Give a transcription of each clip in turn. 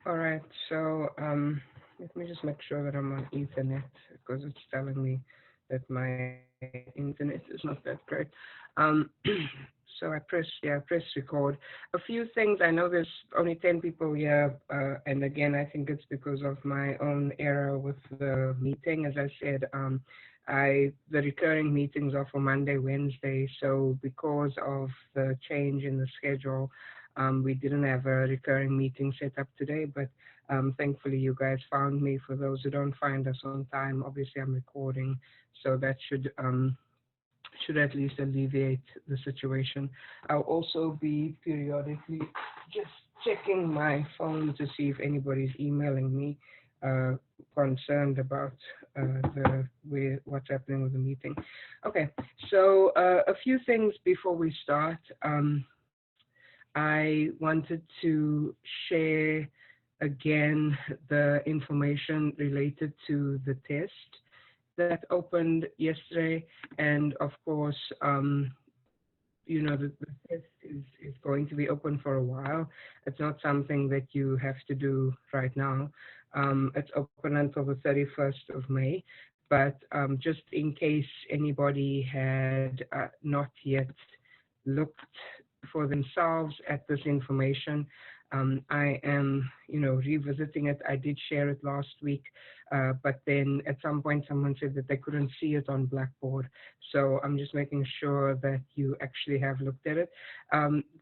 All right, so let me just make sure that I'm on Ethernet because it's telling me that my internet is not that great. Um, so I press record. A few things. I know there's only 10 people here, and again, I think it's because of my own error with the meeting. As I said, the recurring meetings are for Monday, Wednesday. So because of the change in the schedule, we didn't have a recurring meeting set up today, but thankfully you guys found me. For those who don't find us on time, obviously I'm recording, so that should at least alleviate the situation. I'll also be periodically just checking my phone to see if anybody's emailing me uh, concerned about what's happening with the meeting. Okay, so a few things before we start. I wanted to share again the information related to the test that opened yesterday. And of course, the test is going to be open for a while. It's not something that you have to do right now. It's open until the 31st of May. But just in case anybody had not yet looked for themselves at this information, I am, revisiting it. I did share it last week, but then at some point someone said that they couldn't see it on Blackboard. So I'm just making sure that you actually have looked at it.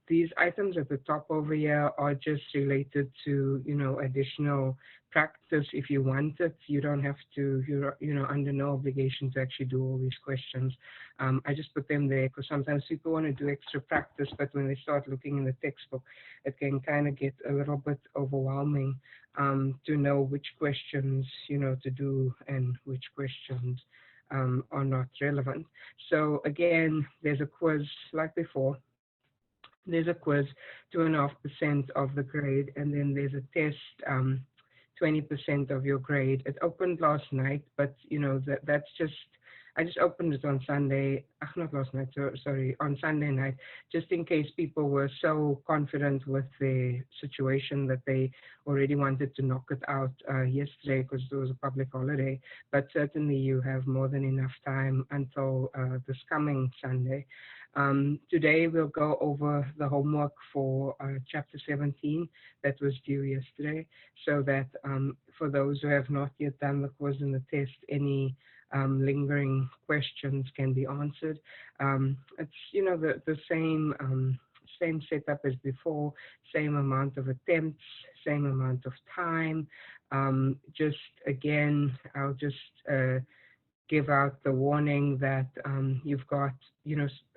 These items at the top over here are just related to, additional practice. If you want it, you don't have to, you're under no obligation to actually do all these questions. I just put them there because sometimes people want to do extra practice, but when they start looking in the textbook, it can kind of get a little bit overwhelming to know which questions, to do and which questions are not relevant. So again, there's a quiz like before. There's a quiz, 2.5% of the grade, and then there's a test, 20% of your grade. It opened last night, but that's just, I just opened it on Sunday, not last night, sorry, on Sunday night, just in case people were so confident with the situation that they already wanted to knock it out yesterday because it was a public holiday. But certainly you have more than enough time until this coming Sunday. Today we'll go over the homework for chapter 17 that was due yesterday, so that for those who have not yet done the quiz and the test, any lingering questions can be answered. It's the same setup as before, same amount of attempts, same amount of time. Just again, I'll just give out the warning that you've got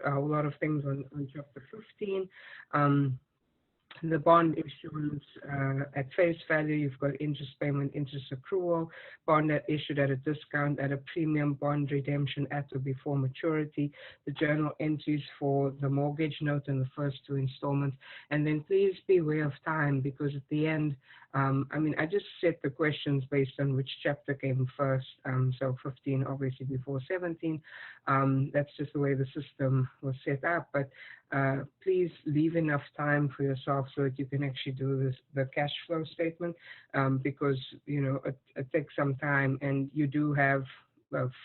a lot of things on chapter 15. The bond issuance at face value, you've got interest payment, interest accrual, bond issued at a discount, at a premium, bond redemption at or before maturity, the journal entries for the mortgage note and the first two installments. And then please be aware of time, because at the end, I just set the questions based on which chapter came first. So 15 obviously before 17. That's just the way the system was set up. But please leave enough time for yourself so that you can actually do the cash flow statement, because it takes some time, and you do have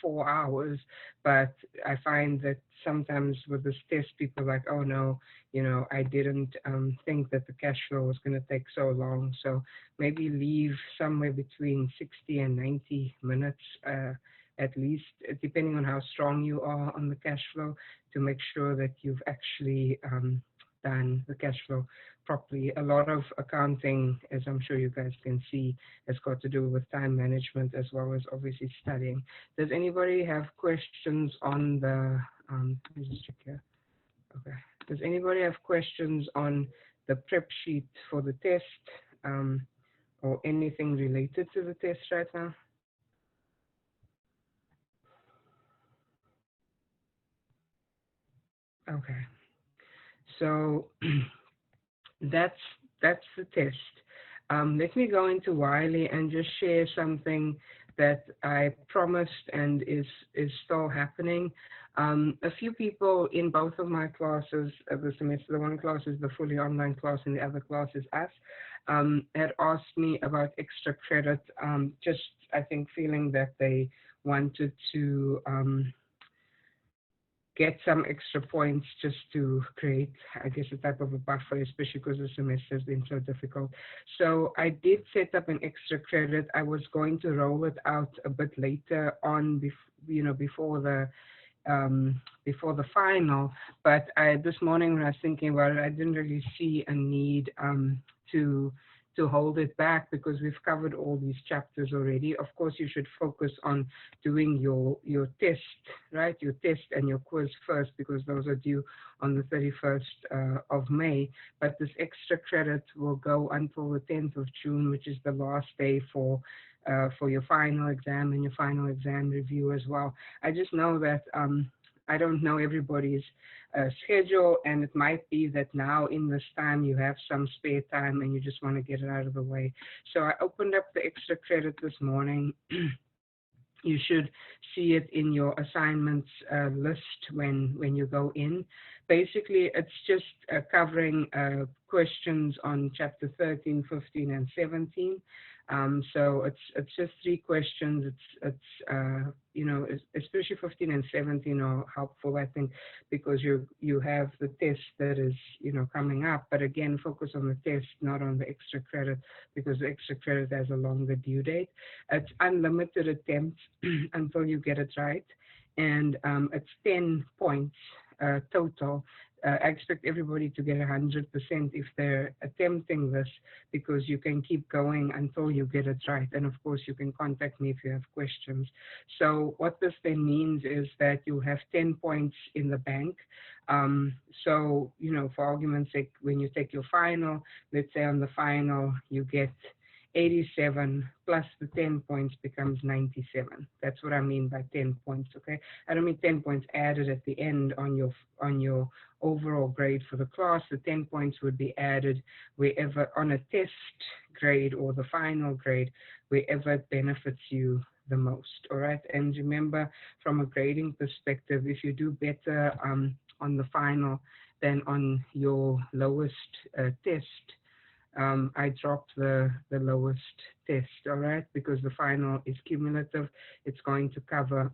4 hours. But I find that sometimes with this test, people are like, oh no, I didn't think that the cash flow was going to take so long. So maybe leave somewhere between 60 and 90 minutes. At least, depending on how strong you are on the cash flow, to make sure that you've actually done the cash flow properly. A lot of accounting, as I'm sure you guys can see, has got to do with time management as well as obviously studying. Does anybody have questions on the, let me just check here. Okay. Does anybody have questions on the prep sheet for the test, or anything related to the test right now? Okay. So that's the test. Let me go into Wiley and just share something that I promised and is still happening. A few people in both of my classes of the semester, the one class is the fully online class and the other class is us, had asked me about extra credit, just I think feeling that they wanted to get some extra points just to create, I guess, a type of a buffer, especially because the semester has been so difficult. So I did set up an extra credit. I was going to roll it out a bit later on, before the final. But this morning when I was thinking about it, I didn't really see a need to to hold it back because we've covered all these chapters already. Of course, you should focus on doing your test, right? Your test and your quiz first because those are due on the 31st of May. But this extra credit will go until the 10th of June, which is the last day for your final exam and your final exam review as well. I just know that I don't know everybody's schedule, and it might be that now in this time you have some spare time and you just want to get it out of the way. So I opened up the extra credit this morning. You should see it in your assignments list when you go in. Basically, it's just covering questions on chapter 13, 15, and 17. So it's just three questions. Especially 15 and 17 are helpful, I think, because you have the test that is coming up. But again, focus on the test, not on the extra credit, because the extra credit has a longer due date. It's unlimited attempts until you get it right, and it's 10 points total. I expect everybody to get 100% if they're attempting this, because you can keep going until you get it right. And of course, you can contact me if you have questions. So what this then means is that you have 10 points in the bank. So, for argument's sake, when you take your final, let's say on the final, you get 87 plus the 10 points becomes 97. That's what I mean by 10 points, okay? I don't mean 10 points added at the end on your overall grade for the class. The 10 points would be added wherever on a test grade or the final grade, wherever it benefits you the most, all right? And remember, from a grading perspective, if you do better on the final than on your lowest test, I dropped the lowest test, all right, because the final is cumulative. It's going to cover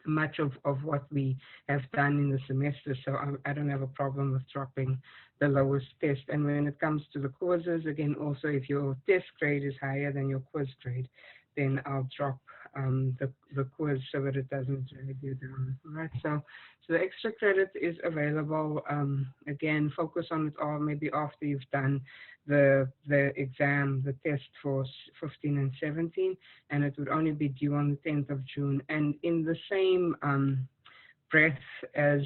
much of what we have done in the semester, so I don't have a problem with dropping the lowest test. And when it comes to the quizzes, again, also if your test grade is higher than your quiz grade, then I'll drop the quiz so that it doesn't drag you down. All right, so the extra credit is available. Again, focus on it all maybe after you've done the exam, the test for 15 and 17, and it would only be due on the 10th of June. And in the same breath as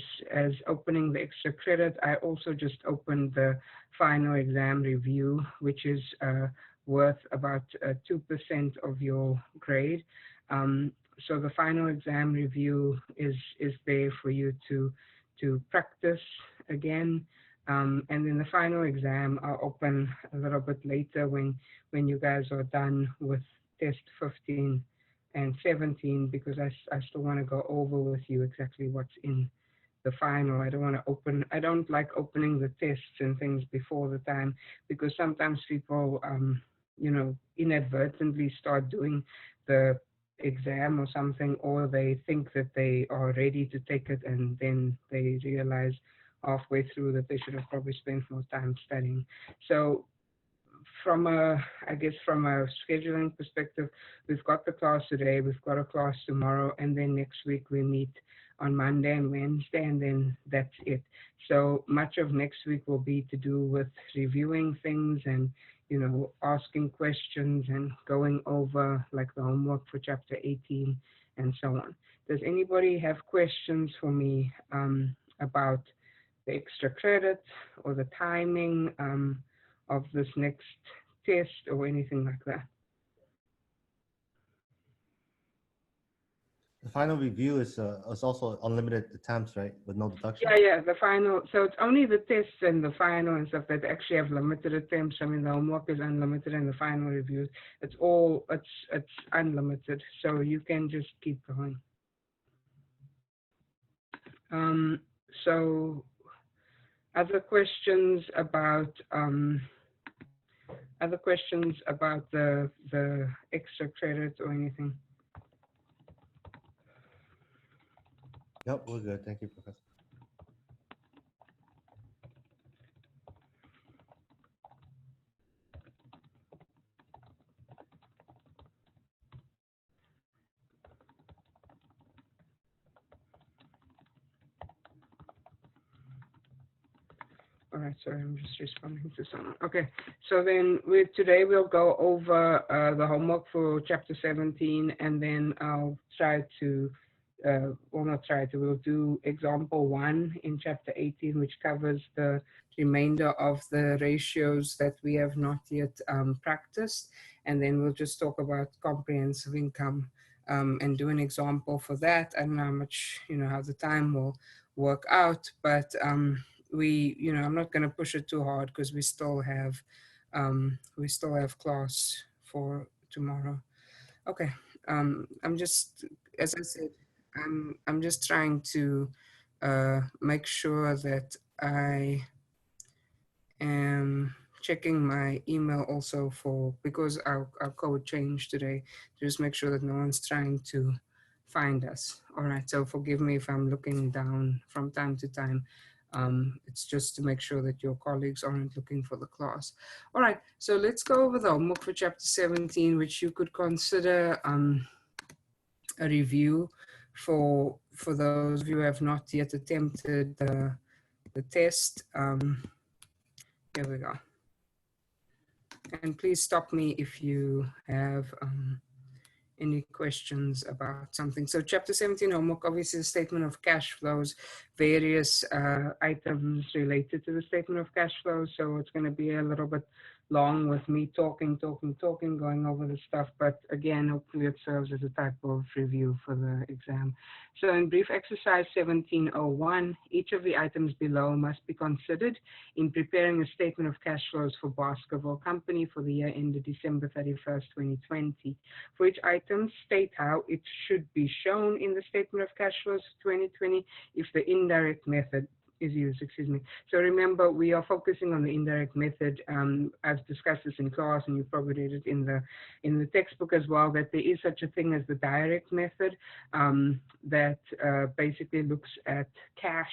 opening the extra credit, I also just opened the final exam review, which is worth about 2% of your grade. So the final exam review is there for you to practice again. And then the final exam I'll open a little bit later when you guys are done with test 15 and 17, because I still want to go over with you exactly what's in the final. I don't like opening the tests and things before the time, because sometimes people, inadvertently start doing the exam or something, or they think that they are ready to take it and then they realize halfway through that they should have probably spent more time studying. So from a scheduling perspective, we've got the class today, we've got a class tomorrow, and then next week we meet on Monday and Wednesday, and then that's it. So much of next week will be to do with reviewing things and, asking questions and going over like the homework for chapter 18 and so on. Does anybody have questions for me about the extra credit or the timing of this next test or anything like that? The final review is also unlimited attempts, right, with no deduction. Yeah, the final. So it's only the tests and the final and stuff that actually have limited attempts. I mean, the homework is unlimited and the final reviews, it's unlimited. So you can just keep going. Um, so other questions about the extra credit or anything? Yep, we're good. Thank you, Professor. All right, sorry, I'm just responding to someone. Okay, so then today we'll go over the homework for chapter 17, and then I'll try to, well, not try to, we'll do example 1 in chapter 18, which covers the remainder of the ratios that we have not yet practiced, and then we'll just talk about comprehensive income and do an example for that. I don't know how much, how the time will work out, but I'm not going to push it too hard because we still have class for tomorrow. Okay. I'm just, as I said, I'm just trying to make sure that I am checking my email also because our code changed today. Just make sure that no one's trying to find us. All right, so forgive me if I'm looking down from time to time. It's just to make sure that your colleagues aren't looking for the class. All right, so let's go over the homework for chapter 17, which you could consider a review for those of you who have not yet attempted the test. Here we go. And please stop me if you have any questions about something. So chapter 17 homework, obviously the statement of cash flows, various items related to the statement of cash flows. So it's going to be a little bit long with me talking, going over the stuff. But again, hopefully it serves as a type of review for the exam. So in brief exercise 1701, each of the items below must be considered in preparing a statement of cash flows for Basketball Company for the year ended December 31st, 2020. For each item, state how it should be shown in the statement of cash flows for 2020 if the indirect method is used, So remember, we are focusing on the indirect method. I've discussed this in class, and you probably read it in the textbook as well, that there is such a thing as the direct method that basically looks at cash,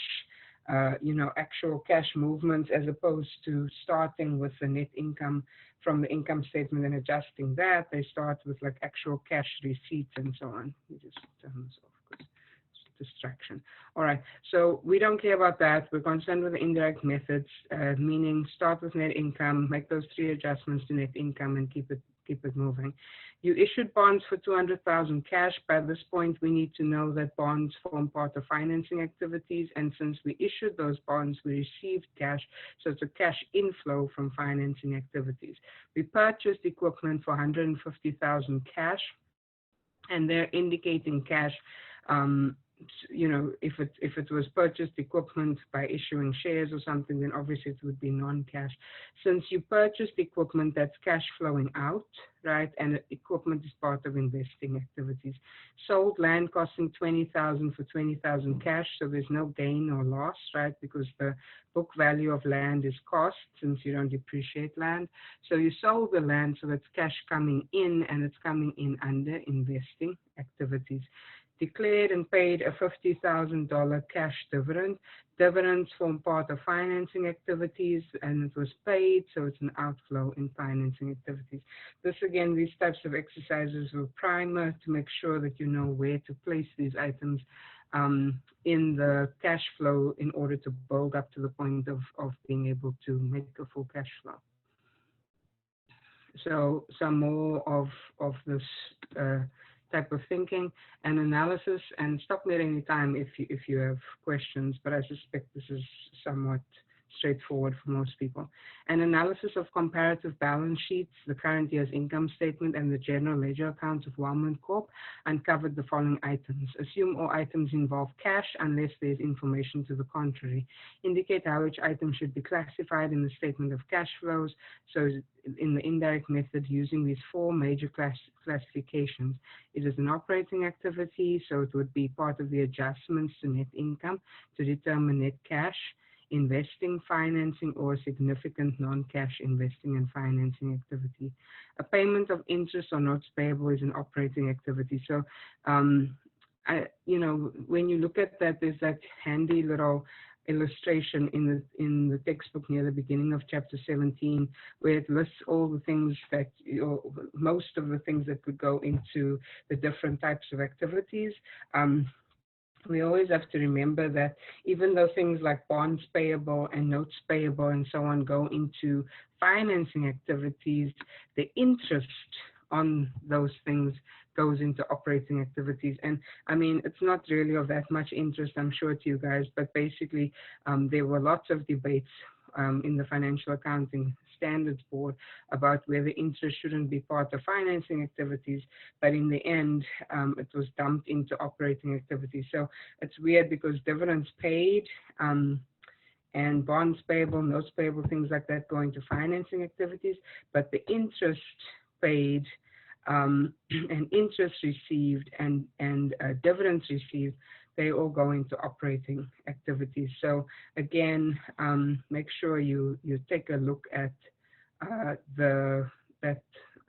actual cash movements, as opposed to starting with the net income from the income statement and adjusting that. They start with like actual cash receipts and so on. You just turn this off because it's distraction. All right, so we don't care about that. We're concerned with the indirect methods, meaning start with net income, make those 3 adjustments to net income, and keep it moving. You issued bonds for 200,000 cash. By this point, we need to know that bonds form part of financing activities, and since we issued those bonds, we received cash, so it's a cash inflow from financing activities. We purchased equipment for 150,000 cash, and they're indicating cash. If it was purchased equipment by issuing shares or something, then obviously it would be non-cash. Since you purchased equipment, that's cash flowing out, right? And equipment is part of investing activities. Sold land costing 20,000 for 20,000 cash, so there's no gain or loss, right? Because the book value of land is cost, since you don't depreciate land. So you sold the land, so that's cash coming in, and it's coming in under investing activities. Declared and paid a $50,000 cash dividend. Dividends form part of financing activities, and it was paid, so it's an outflow in financing activities. This, again, these types of exercises were primer to make sure that you know where to place these items in the cash flow in order to build up to the point of being able to make a full cash flow. So some more of this type of thinking and analysis, and stop me at any time if you have questions, but I suspect this is somewhat straightforward for most people. An analysis of comparative balance sheets, the current year's income statement, and the general ledger accounts of Wellman Corp. uncovered the following items. Assume all items involve cash unless there's information to the contrary. Indicate how each item should be classified in the statement of cash flows. So in the indirect method, using these four major classifications. It is an operating activity, so it would be part of the adjustments to net income to determine net cash, investing, financing, or significant non-cash investing and financing activity. A payment of interest or notes payable is an operating activity. So, when you look at that, there's that handy little illustration in the textbook near the beginning of chapter 17, where it lists all the things that, most of the things that could go into the different types of activities. We always have to remember that even though things like bonds payable and notes payable and so on go into financing activities, the interest on those things goes into operating activities. And I mean, it's not really of that much interest, I'm sure, to you guys, but basically there were lots of debates in the Financial Accounting Standards Board about whether interest shouldn't be part of financing activities, but in the end, it was dumped into operating activities. So it's weird because dividends paid and bonds payable, notes payable, things like that go into financing activities, but the interest paid and interest received and dividends received, they all go into operating activities. So again, make sure you take a look at I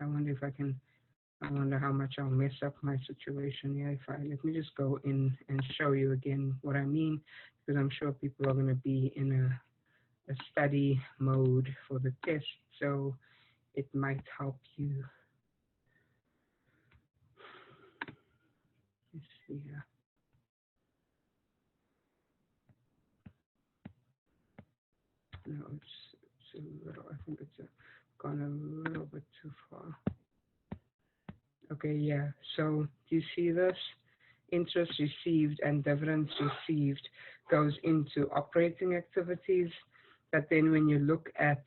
wonder how much I'll mess up my situation here. Let me just go in and show you again what I mean, because I'm sure people are going to be in a study mode for the test, so it might help you. Let's see here. No, it's a little, I think it's gone a little bit too far. Okay, yeah, so do you see this? Interest received and dividends received goes into operating activities, but then when you look at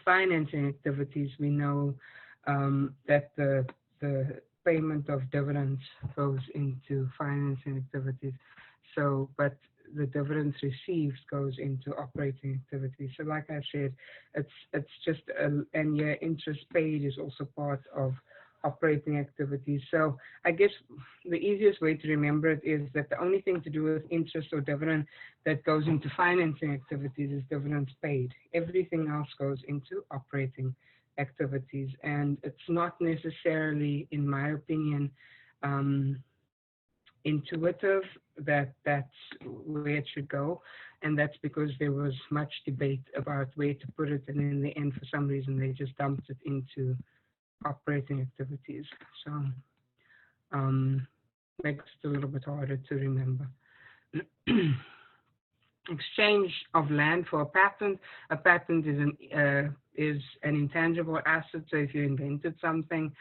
financing activities, we know that the payment of dividends goes into financing activities. So, but the dividends received goes into operating activities. So, like I said, it's just and your interest paid is also part of operating activities. So, I guess the easiest way to remember it is that the only thing to do with interest or dividend that goes into financing activities is dividends paid. Everything else goes into operating activities, and it's not necessarily, in my opinion, intuitive that that's where it should go, and that's because there was much debate about where to put it, and in the end, for some reason, they just dumped it into operating activities. So makes it a little bit harder to remember. Exchange of land for a patent. A patent is an intangible asset. So if you invented something,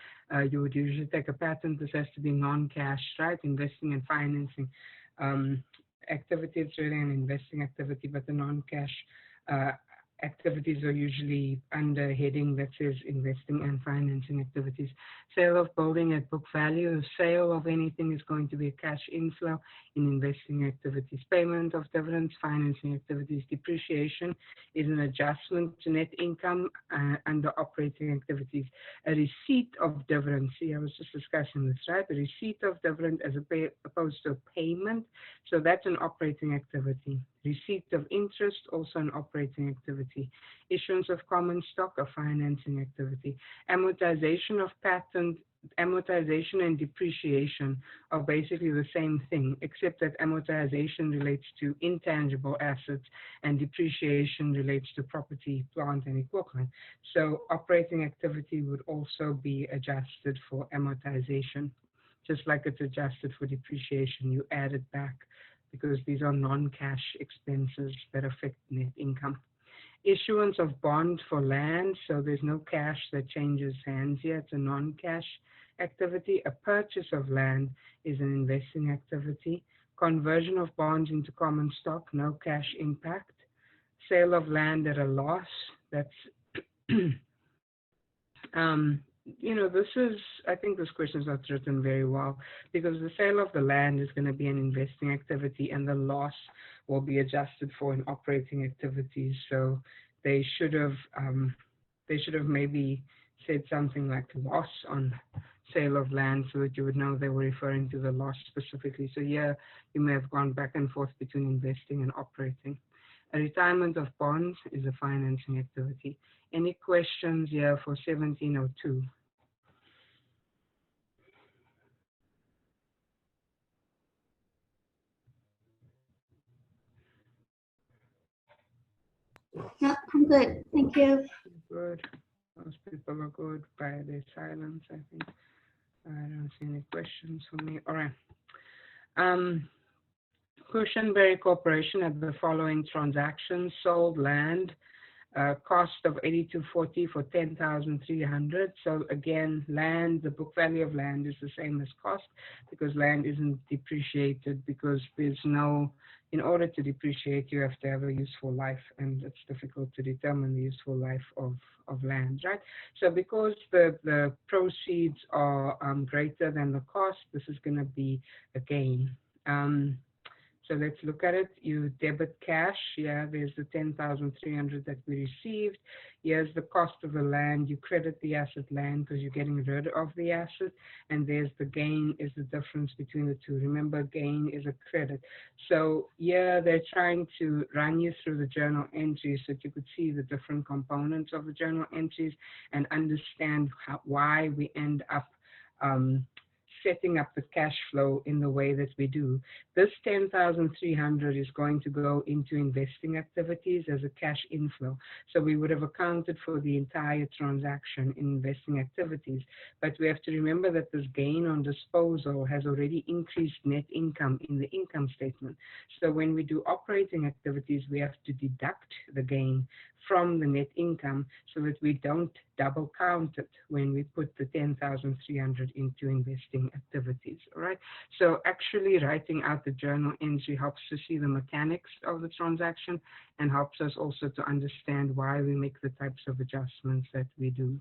you would usually take a patent. This has to be non-cash, right? Investing and financing activity. It's really an investing activity, but the non-cash activities are usually under a heading that says investing and financing activities. Sale of building at book value. The sale of anything is going to be a cash inflow in investing activities. Payment of dividends, financing activities. Depreciation is an adjustment to net income under operating activities. A receipt of dividends. See, I was just discussing this, right? A receipt of dividend as opposed to a payment. So that's an operating activity. Receipt of interest, also an operating activity. Issuance of common stock, a financing activity. Amortization of patent, amortization and depreciation are basically the same thing, except that amortization relates to intangible assets and depreciation relates to property, plant, and equipment. So operating activity would also be adjusted for amortization, just like it's adjusted for depreciation. You add it back, because these are non-cash expenses that affect net income. Issuance of bond for land, so there's no cash that changes hands here. It's a non-cash activity. A purchase of land is an investing activity. Conversion of bonds into common stock, no cash impact. sale of land at a loss. That's um, this is, I think this question is not written very well because the sale of the land is going to be an investing activity and the loss will be adjusted for in operating activities. So they should have, they should have maybe said something like loss on sale of land so that you would know they were referring to the loss specifically. So yeah, you may have gone back and forth between investing and operating. A retirement of bonds is a financing activity. Any questions here for 1702? Yeah, I'm good. Thank you. Good. Most people are good by their silence, I think. I don't see any questions for me. All right. Um, Cushenberry Corporation had the following transactions: sold land, cost of 8240 for 10,300. So again, land, the book value of land is the same as cost because land isn't depreciated because there's no, in order to depreciate, you have to have a useful life, and it's difficult to determine the useful life of land, right? So because the proceeds are greater than the cost, this is going to be a gain. So let's look at it. You debit cash. Yeah, there's the 10,300 that we received. Here's the cost of the land. You credit the asset land because you're getting rid of the asset. And there's the gain is the difference between the two. Remember, gain is a credit. So yeah, they're trying to run you through the journal entries so that you could see the different components of the journal entries and understand why we end up um, setting up the cash flow in the way that we do. This 10,300 is going to go into investing activities as a cash inflow. So we would have accounted for the entire transaction in investing activities. But we have to remember that this gain on disposal has already increased net income in the income statement. So when we do operating activities, we have to deduct the gain from the net income so that we don't double count it when we put the 10,300 into investing activities. All right. So actually writing out the journal entry helps to see the mechanics of the transaction and helps us also to understand why we make the types of adjustments that we do.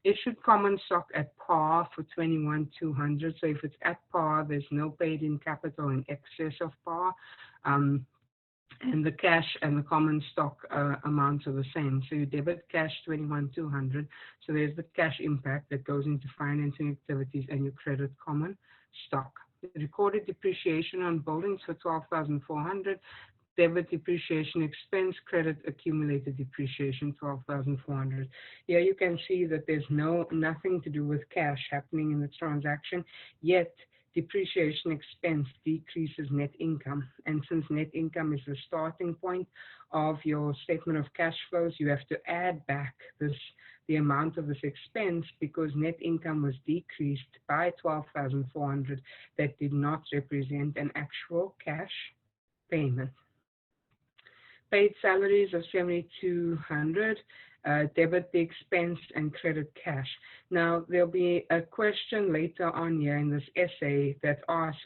Issued common stock at par for 21,200. So if it's at par, there's no paid in capital in excess of par. And the cash and the common stock amounts are the same. So you debit cash 21,200. So there's the cash impact that goes into financing activities, and you credit common stock. Recorded depreciation on buildings for 12,400. Debit depreciation expense, credit accumulated depreciation 12,400. Here you can see that there's nothing to do with cash happening in the transaction, yet depreciation expense decreases net income. And since net income is the starting point of your statement of cash flows, you have to add back the amount of this expense because net income was decreased by 12,400 that did not represent an actual cash payment. Paid salaries of 7,200, debit the expense and credit cash. Now, there'll be a question later on here in this essay that asks,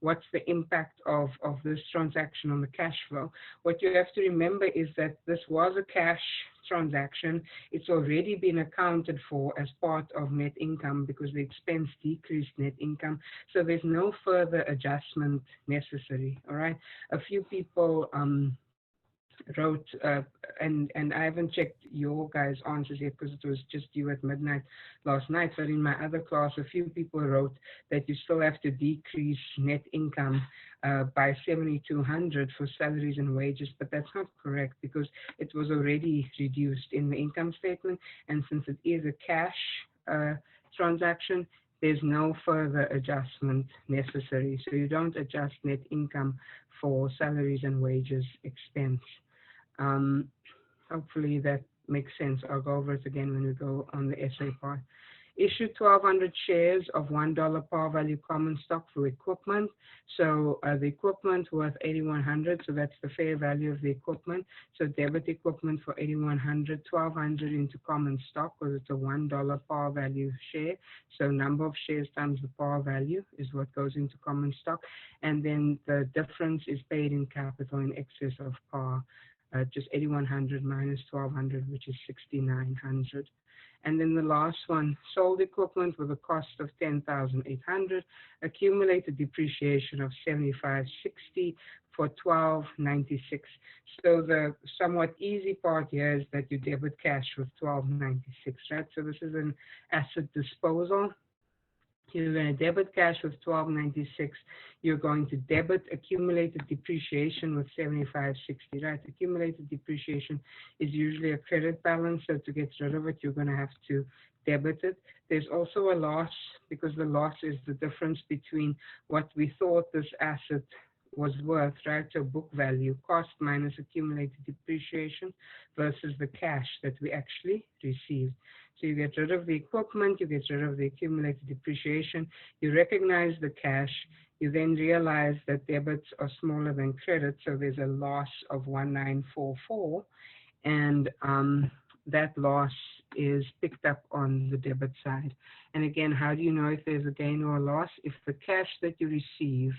what's the impact of this transaction on the cash flow? What you have to remember is that this was a cash transaction. It's already been accounted for as part of net income because the expense decreased net income. So there's no further adjustment necessary, all right? A few people wrote, and I haven't checked your guys' answers yet because it was just due at midnight last night, but in my other class, a few people wrote that you still have to decrease net income by 7,200 for salaries and wages, but that's not correct because it was already reduced in the income statement, and since it is a cash transaction, there's no further adjustment necessary. So you don't adjust net income for salaries and wages expense. Hopefully that makes sense. I'll go over it again when we go on the essay part. Issued 1,200 shares of $1 par value common stock for equipment. So the equipment worth 8,100. So that's the fair value of the equipment. So debit equipment for 8,100, 1,200 into common stock because it's a $1 par value share. So number of shares times the par value is what goes into common stock. And then the difference is paid in capital in excess of par. just 8100 minus 1200, which is 6900. And then the last one, sold equipment with a cost of 10,800, accumulated depreciation of 7560 for 1296. So the somewhat easy part here is that you debit cash with 1296, right? So this is an asset disposal. You're going to debit cash with 1296. You're going to debit accumulated depreciation with 7560, right? Accumulated depreciation is usually a credit balance, so to get rid of it, you're going to have to debit it. There's also a loss, because the loss is the difference between what we thought this asset was worth, right? So book value, cost minus accumulated depreciation versus the cash that we actually received. So you get rid of the equipment, you get rid of the accumulated depreciation, you recognize the cash, you then realize that debits are smaller than credits, so there's a loss of 1944, and that loss is picked up on the debit side. And again, how do you know if there's a gain or a loss? If the cash that you receive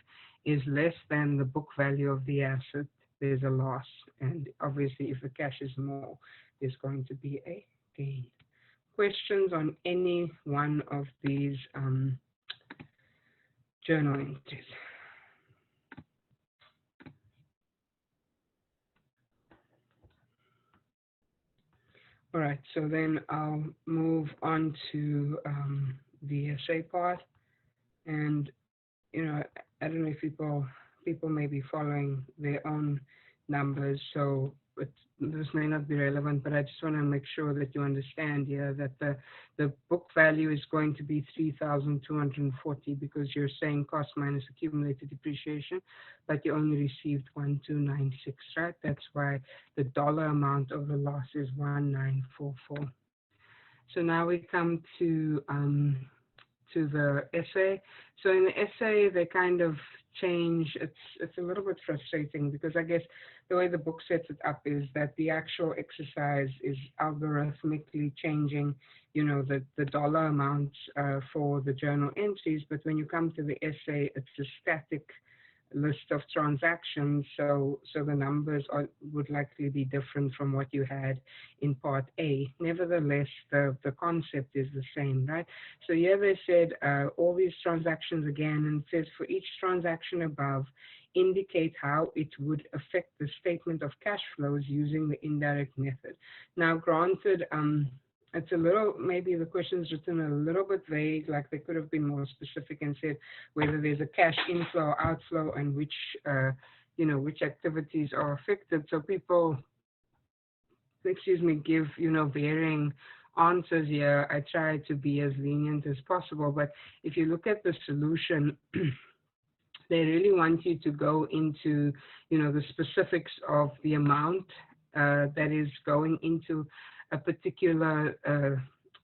is less than the book value of the asset, there's a loss. And obviously, if the cash is more, there's going to be a gain. Questions on any one of these journal entries? All right, so then I'll move on to the essay part. And, you know, I don't know if people may be following their own numbers, so this may not be relevant, but I just want to make sure that you understand here that the book value is going to be 3,240 because you're saying cost minus accumulated depreciation, but you only received 1,296, right? That's why the dollar amount of the loss is 1,944. So now we come to the essay. So in the essay, they kind of change. It's a little bit frustrating because I guess the way the book sets it up is that the actual exercise is algorithmically changing, you know, the dollar amounts for the journal entries. But when you come to the essay, it's a static list of transactions, so the numbers would likely be different from what you had in part A. Nevertheless, the concept is the same, right? So here they said all these transactions again, and it says for each transaction above, indicate how it would affect the statement of cash flows using the indirect method. Now, granted, it's a little, maybe the question's written a little bit vague, like they could have been more specific and said whether there's a cash inflow or outflow and which, which activities are affected. So people, give, varying answers here. I try to be as lenient as possible, but if you look at the solution, they really want you to go into, the specifics of the amount that is going into a particular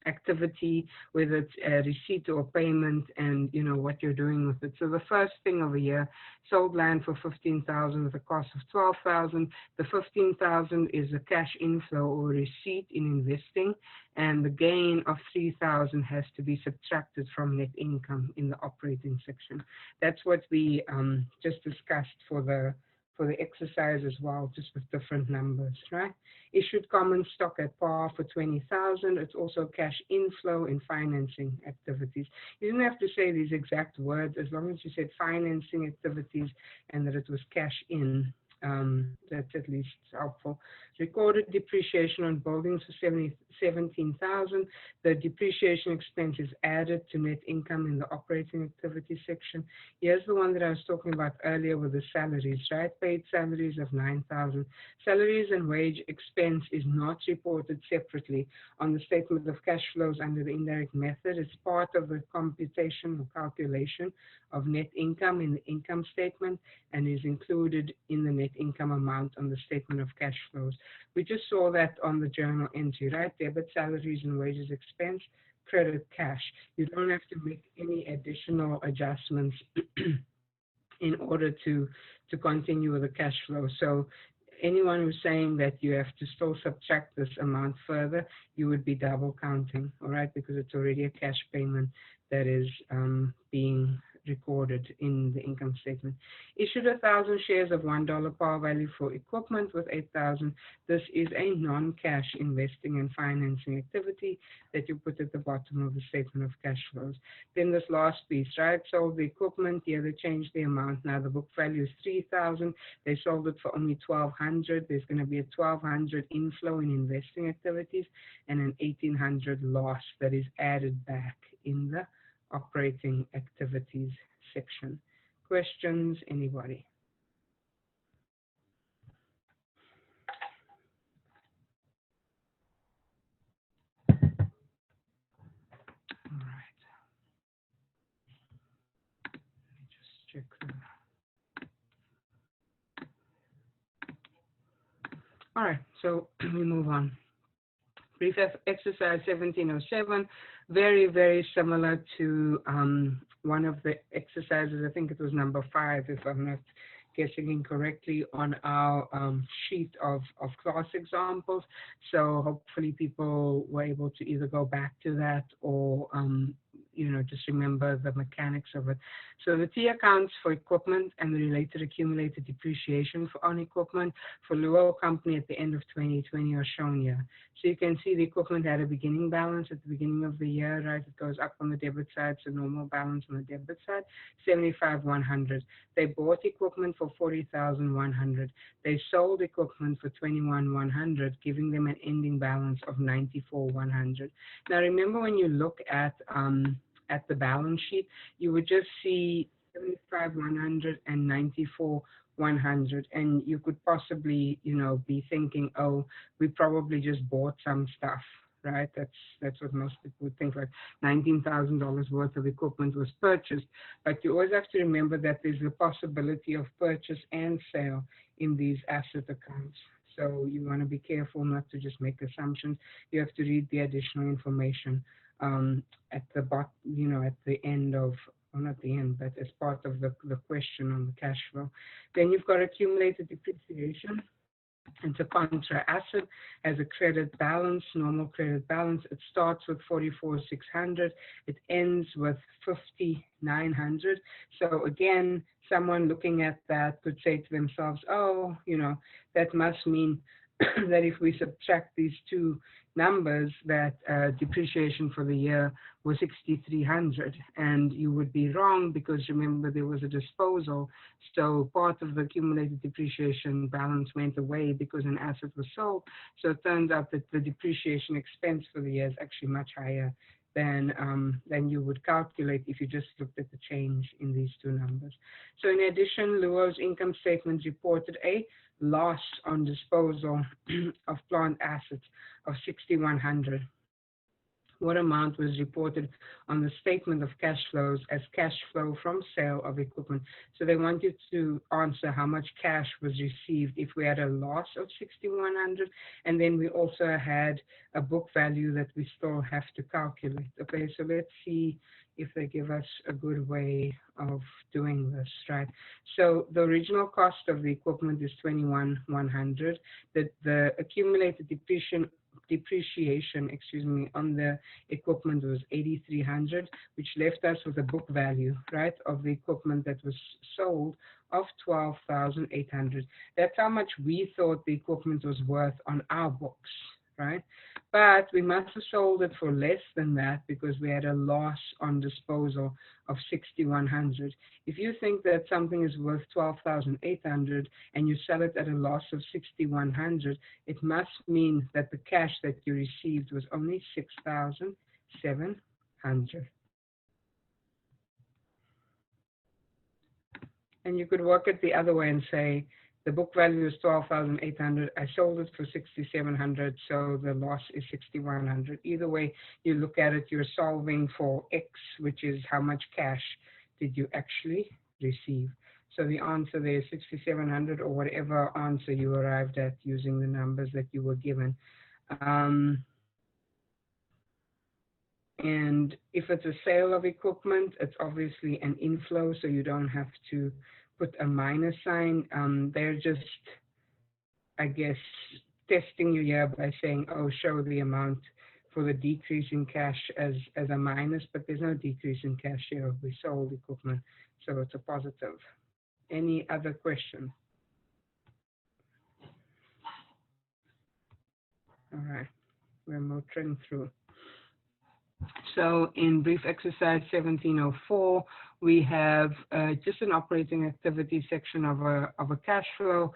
activity, whether it's a receipt or payment, and what you're doing with it. So the first thing over here, sold land for 15,000 with a cost of 12,000. The 15,000 is a cash inflow or receipt in investing, and the gain of 3,000 has to be subtracted from net income in the operating section. That's what we just discussed for the exercise as well, just with different numbers, right? Issued common stock at par for 20,000. It's also cash inflow in financing activities. You didn't have to say these exact words, as long as you said financing activities and that it was cash in. That's at least helpful. Recorded depreciation on buildings for 17,000. The depreciation expense is added to net income in the operating activity section. Here's the one that I was talking about earlier with the salaries, right? Paid salaries of 9,000. Salaries and wage expense is not reported separately on the statement of cash flows under the indirect method. It's part of the computation or calculation of net income in the income statement and is included in the net income amount on the statement of cash flows. We just saw that on the journal entry, right? Debit salaries and wages expense, credit cash. You don't have to make any additional adjustments in order to continue with the cash flow. So anyone who's saying that you have to still subtract this amount further, you would be double counting, all right? Because it's already a cash payment that is being recorded in the income statement. Issued 1,000 shares of $1 par value for equipment with 8,000. This is a non-cash investing and financing activity that you put at the bottom of the statement of cash flows. Then this last piece, right? Sold the equipment. Here they changed the amount. Now the book value is 3,000. They sold it for only 1,200. There's going to be a 1,200 inflow in investing activities and an 1,800 loss that is added back in the operating activities section. Questions, anybody? All right. Let me just check the... All right, so we move on. Brief exercise 1707, very, very similar to one of the exercises. I think it was number 5, if I'm not guessing incorrectly, on our sheet of class examples. So hopefully people were able to either go back to that or just remember the mechanics of it. So the T accounts for equipment and the related accumulated depreciation on equipment for Luo Company at the end of 2020 are shown here. So you can see the equipment had a beginning balance at the beginning of the year, right? It goes up on the debit side, so normal balance on the debit side, 75,100. They bought equipment for 40,100. They sold equipment for 21,100, giving them an ending balance of 94,100. Now remember, when you look at the balance sheet, you would just see 75,100 and 94,100, and you could possibly, be thinking, oh, we probably just bought some stuff, right? That's what most people would think, like $19,000 worth of equipment was purchased. But you always have to remember that there's the possibility of purchase and sale in these asset accounts. So you want to be careful not to just make assumptions. You have to read the additional information at the at the end of, well, not the end, but as part of the question on the cash flow. Then you've got accumulated depreciation. It's a contra asset, has a credit balance, normal credit balance. It starts with 44,600. It ends with 5,900. So again, someone looking at that could say to themselves, oh, that must mean that if we subtract these two numbers, that depreciation for the year was 6,300, and you would be wrong, because remember, there was a disposal, so part of the accumulated depreciation balance went away because an asset was sold. So it turns out that the depreciation expense for the year is actually much higher than you would calculate if you just looked at the change in these two numbers. So in addition, Luo's income statement reported a loss on disposal of plant assets of 6,100. What amount was reported on the statement of cash flows as cash flow from sale of equipment? So they want you to answer how much cash was received if we had a loss of 6,100, and then we also had a book value that we still have to calculate. Okay, so let's see if they give us a good way of doing this, right? So the original cost of the equipment is 21,100. The accumulated depreciation, on the equipment was 8,300, which left us with a book value, right, of the equipment that was sold of 12,800. That's how much we thought the equipment was worth on our books, right? But we must have sold it for less than that because we had a loss on disposal of 6,100. If you think that something is worth 12,800 and you sell it at a loss of 6,100, it must mean that the cash that you received was only 6,700. And you could work it the other way and say, the book value is 12,800. I sold it for 6,700, so the loss is 6,100. Either way you look at it, you're solving for X, which is how much cash did you actually receive. So the answer there is 6,700, or whatever answer you arrived at using the numbers that you were given. And if it's a sale of equipment, it's obviously an inflow, so you don't have to put a minus sign. They're just, I guess, testing you here by saying, oh, show the amount for the decrease in cash as a minus, but there's no decrease in cash here. We sold equipment, so it's a positive. Any other questions? All right, we're motoring through. So in brief exercise 1704, we have just an operating activity section of a cash flow,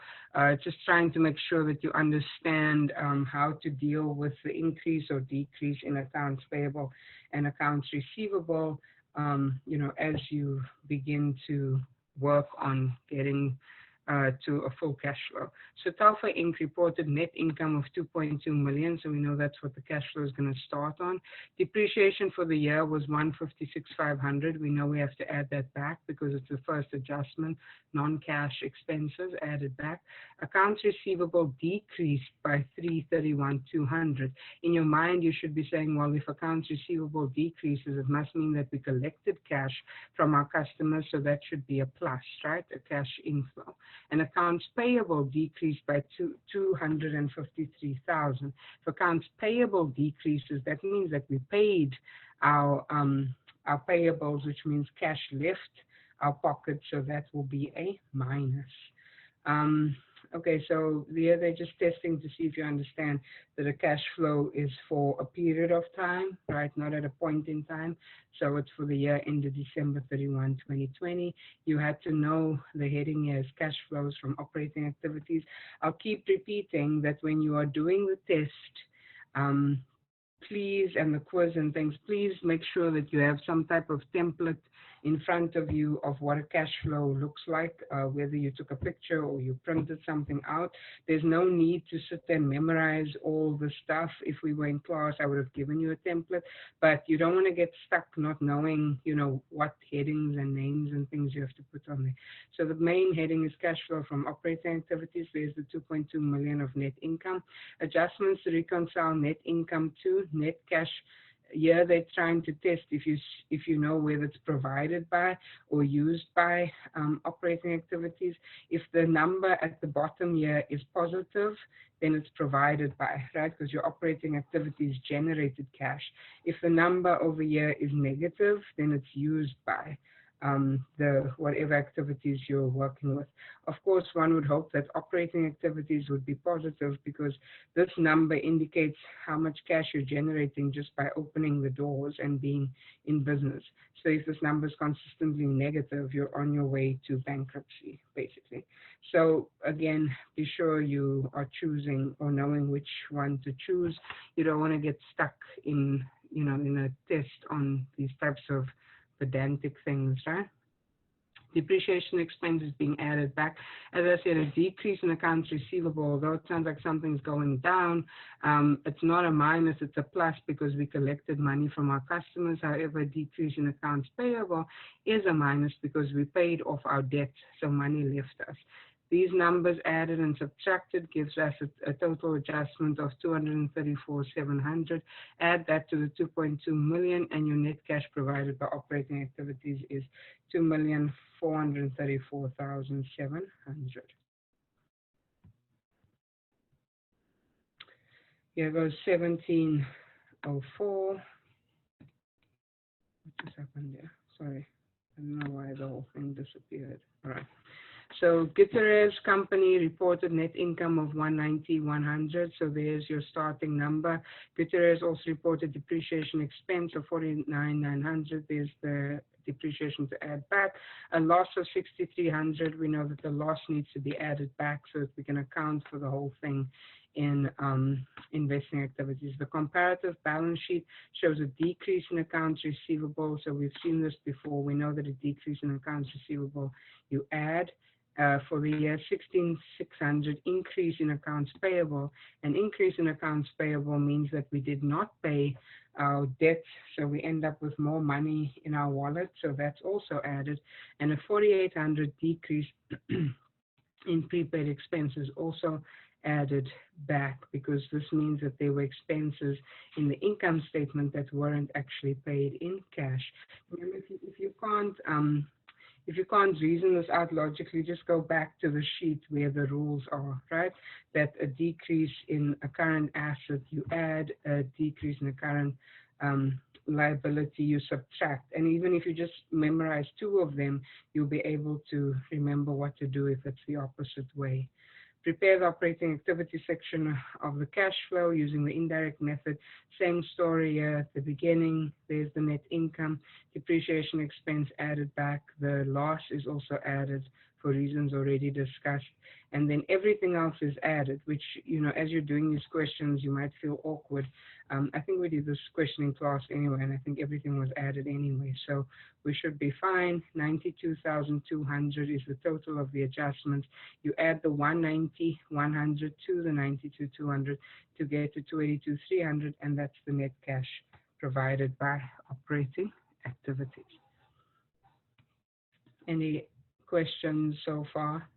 just trying to make sure that you understand how to deal with the increase or decrease in accounts payable and accounts receivable, as you begin to work on getting to a full cash flow. So Talfa Inc. reported net income of 2.2 million, so we know that's what the cash flow is going to start on. Depreciation for the year was 156,500. We know we have to add that back because it's the first adjustment, non-cash expenses added back. Accounts receivable decreased by 331,200. In your mind, you should be saying, well, if accounts receivable decreases, it must mean that we collected cash from our customers, so that should be a plus, right? A cash inflow. And accounts payable decreased by 253,000. If accounts payable decreases, that means that we paid our payables, which means cash left our pocket, so that will be a minus. Okay, so they're just testing to see if you understand that a cash flow is for a period of time, right? Not at a point in time. So it's for the year ended December 31, 2020. You had to know the heading here is cash flows from operating activities. I'll keep repeating that when you are doing the test, please, and the quiz and things, please make sure that you have some type of template in front of you of what a cash flow looks like, whether you took a picture or you printed something out. There's no need to sit there and memorize all the stuff. If we were in class, I would have given you a template, but you don't want to get stuck not knowing, what headings and names and things you have to put on there. So the main heading is cash flow from operating activities. There's the 2.2 million of net income. Adjustments to reconcile net income to net cash. Here they're trying to test if you know whether it's provided by or used by operating activities. If the number at the bottom here is positive, then it's provided by, right? Because your operating activities generated cash. If the number over here is negative, then it's used by the whatever activities you're working with. Of course, one would hope that operating activities would be positive because this number indicates how much cash you're generating just by opening the doors and being in business. So if this number is consistently negative, you're on your way to bankruptcy, basically. So again, be sure you are choosing or knowing which one to choose. You don't want to get stuck in a test on these types of pedantic things, right? Depreciation expense is being added back. As I said, a decrease in accounts receivable, although it sounds like something's going down, it's not a minus, it's a plus because we collected money from our customers. However, a decrease in accounts payable is a minus because we paid off our debt, so money left us. These numbers added and subtracted gives us a total adjustment of 234,700. Add that to the 2.2 million, and your net cash provided by operating activities is 2,434,700. Here goes 1704. What just happened there? Sorry, I don't know why the whole thing disappeared. All right. So Gutierrez Company reported net income of 190,100. So there's your starting number. Gutierrez also reported depreciation expense of 49,900. There's the depreciation to add back. A loss of 6,300. We know that the loss needs to be added back so that we can account for the whole thing in investing activities. The comparative balance sheet shows a decrease in accounts receivable. So we've seen this before. We know that a decrease in accounts receivable, you add. For the year 16,600 increase in accounts payable. An increase in accounts payable means that we did not pay our debt, so we end up with more money in our wallet, so that's also added. And a 4,800 decrease in prepaid expenses also added back because this means that there were expenses in the income statement that weren't actually paid in cash. Remember, if you can't if you can't reason this out logically, just go back to the sheet where the rules are, right? That a decrease in a current asset, you add; a decrease in a current liability, you subtract. And even if you just memorize two of them, you'll be able to remember what to do if it's the opposite way. Prepare the operating activity section of the cash flow using the indirect method. Same story here at the beginning. There's the net income, depreciation expense added back. The loss is also added for reasons already discussed. And then everything else is added, which, as you're doing these questions, you might feel awkward. I think we did this question in class anyway, and I think everything was added anyway. So we should be fine. 92,200 is the total of the adjustments. You add the 190, 100 to the 92,200 to get to 282,300, and that's the net cash provided by operating activities. Any questions so far?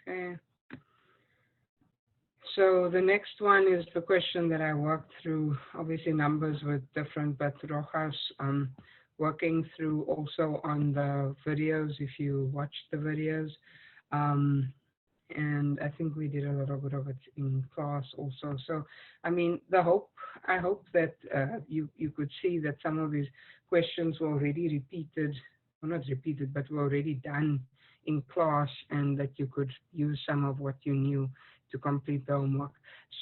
Okay. So the next one is the question that I worked through. Obviously, numbers were different, but Rojas working through also on the videos, if you watched the videos. And I think we did a little bit of it in class also. So, I mean, I hope that you could see that some of these questions were already repeated, well, not repeated, but were already done in class, and that you could use some of what you knew to complete the homework.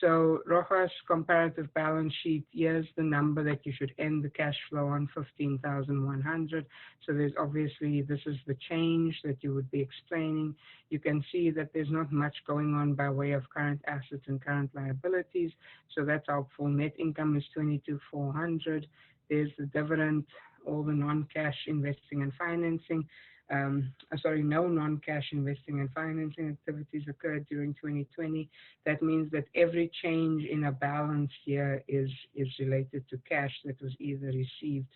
So Rojas comparative balance sheet, here's the number that you should end the cash flow on, 15,100. So there's obviously, this is the change that you would be explaining. You can see that there's not much going on by way of current assets and current liabilities. So that's helpful. Net income is 22,400. There's the dividend, all the non-cash investing and financing. No non-cash investing and financing activities occurred during 2020. That means that every change in a balance here is related to cash that was either received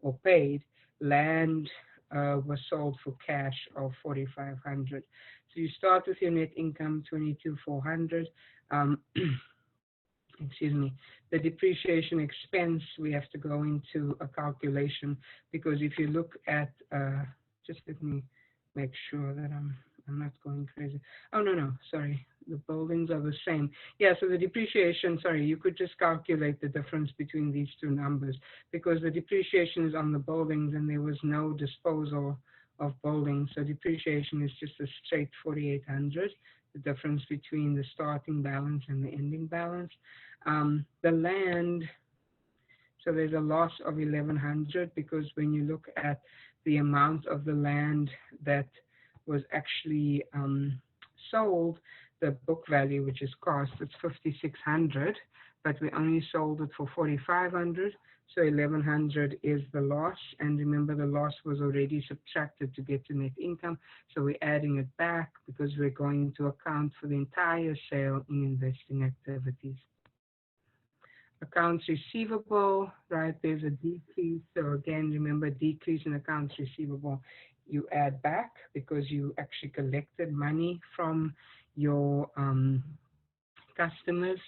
or paid. Land was sold for cash of 4,500. So you start with your net income, 22,400. Excuse me, the depreciation expense, we have to go into a calculation, because if you look at, just let me make sure that I'm not going crazy. Oh, no, sorry. The buildings are the same. Yeah, so the depreciation, sorry, you could just calculate the difference between these two numbers, because the depreciation is on the buildings and there was no disposal of buildings. So depreciation is just a straight 4,800, the difference between the starting balance and the ending balance. The land, so there's a loss of 1,100, because when you look at the amount of the land that was actually sold, the book value, which is cost, it's 5,600, but we only sold it for 4,500. So 1,100 is the loss, and remember the loss was already subtracted to get to net income. So we're adding it back because we're going to account for the entire sale in investing activities. Accounts receivable, right, there's a decrease. So again, remember, decrease in accounts receivable, you add back because you actually collected money from your customers.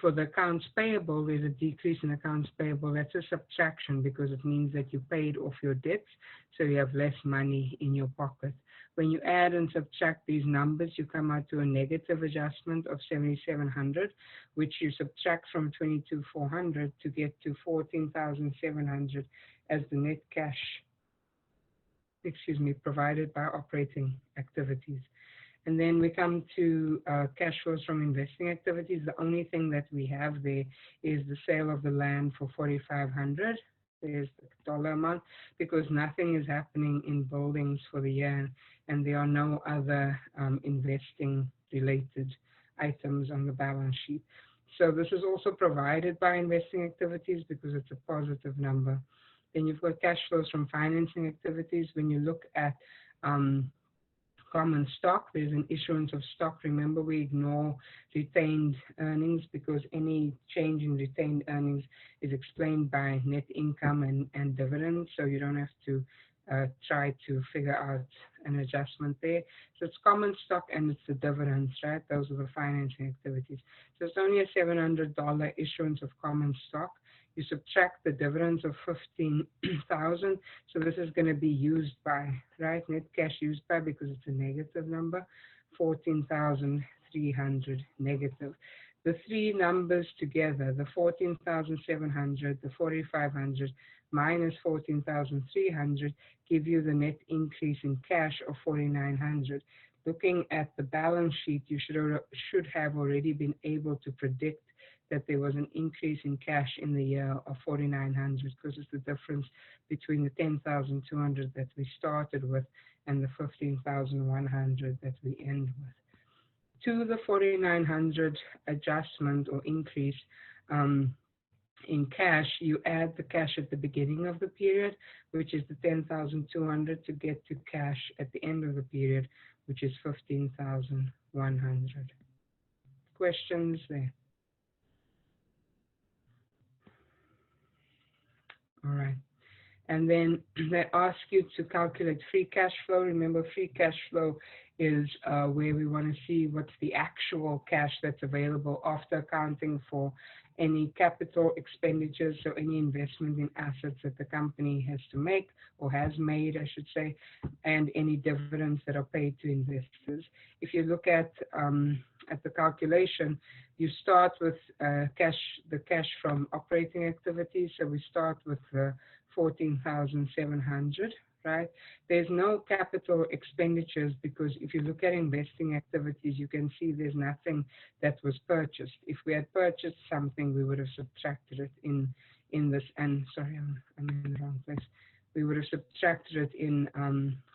For the accounts payable, there's a decrease in accounts payable. That's a subtraction because it means that you paid off your debts, so you have less money in your pocket. When you add and subtract these numbers, you come out to a negative adjustment of 7,700, which you subtract from 22,400 to get to 14,700 as the net cash, provided by operating activities. And then we come to cash flows from investing activities. The only thing that we have there is the sale of the land for 4,500. There's the dollar amount, because nothing is happening in buildings for the year, and there are no other investing related items on the balance sheet. So this is also provided by investing activities because it's a positive number. Then you've got cash flows from financing activities. When you look at common stock, there's an issuance of stock. Remember, we ignore retained earnings because any change in retained earnings is explained by net income and dividends, so you don't have to try to figure out an adjustment there. So it's common stock and it's the dividends, right? Those are the financing activities. So it's only a $700 issuance of common stock. You subtract the dividends of 15,000. So this is going to be used by, right? Net cash used by, because it's a negative number, 14,300 negative. The three numbers together, the 14,700, the 4,500 minus 14,300, give you the net increase in cash of 4,900. Looking at the balance sheet, you should have already been able to predict that there was an increase in cash in the year of 4,900, because it's the difference between the 10,200 that we started with and the 15,100 that we end with. To the 4,900 adjustment or increase in cash, you add the cash at the beginning of the period, which is the 10,200, to get to cash at the end of the period, which is 15,100. Questions there? All right. And then they ask you to calculate free cash flow. Remember, free cash flow is where we want to see what's the actual cash that's available after accounting for any capital expenditures, so any investment in assets that the company has to make, or has made, I should say, and any dividends that are paid to investors. If you look at the calculation, you start with the cash from operating activities. So we start with 14,700, right? There's no capital expenditures, because if you look at investing activities, you can see there's nothing that was purchased. If we had purchased something, we would have subtracted it in this. And sorry, I'm in the wrong place. We would have subtracted it in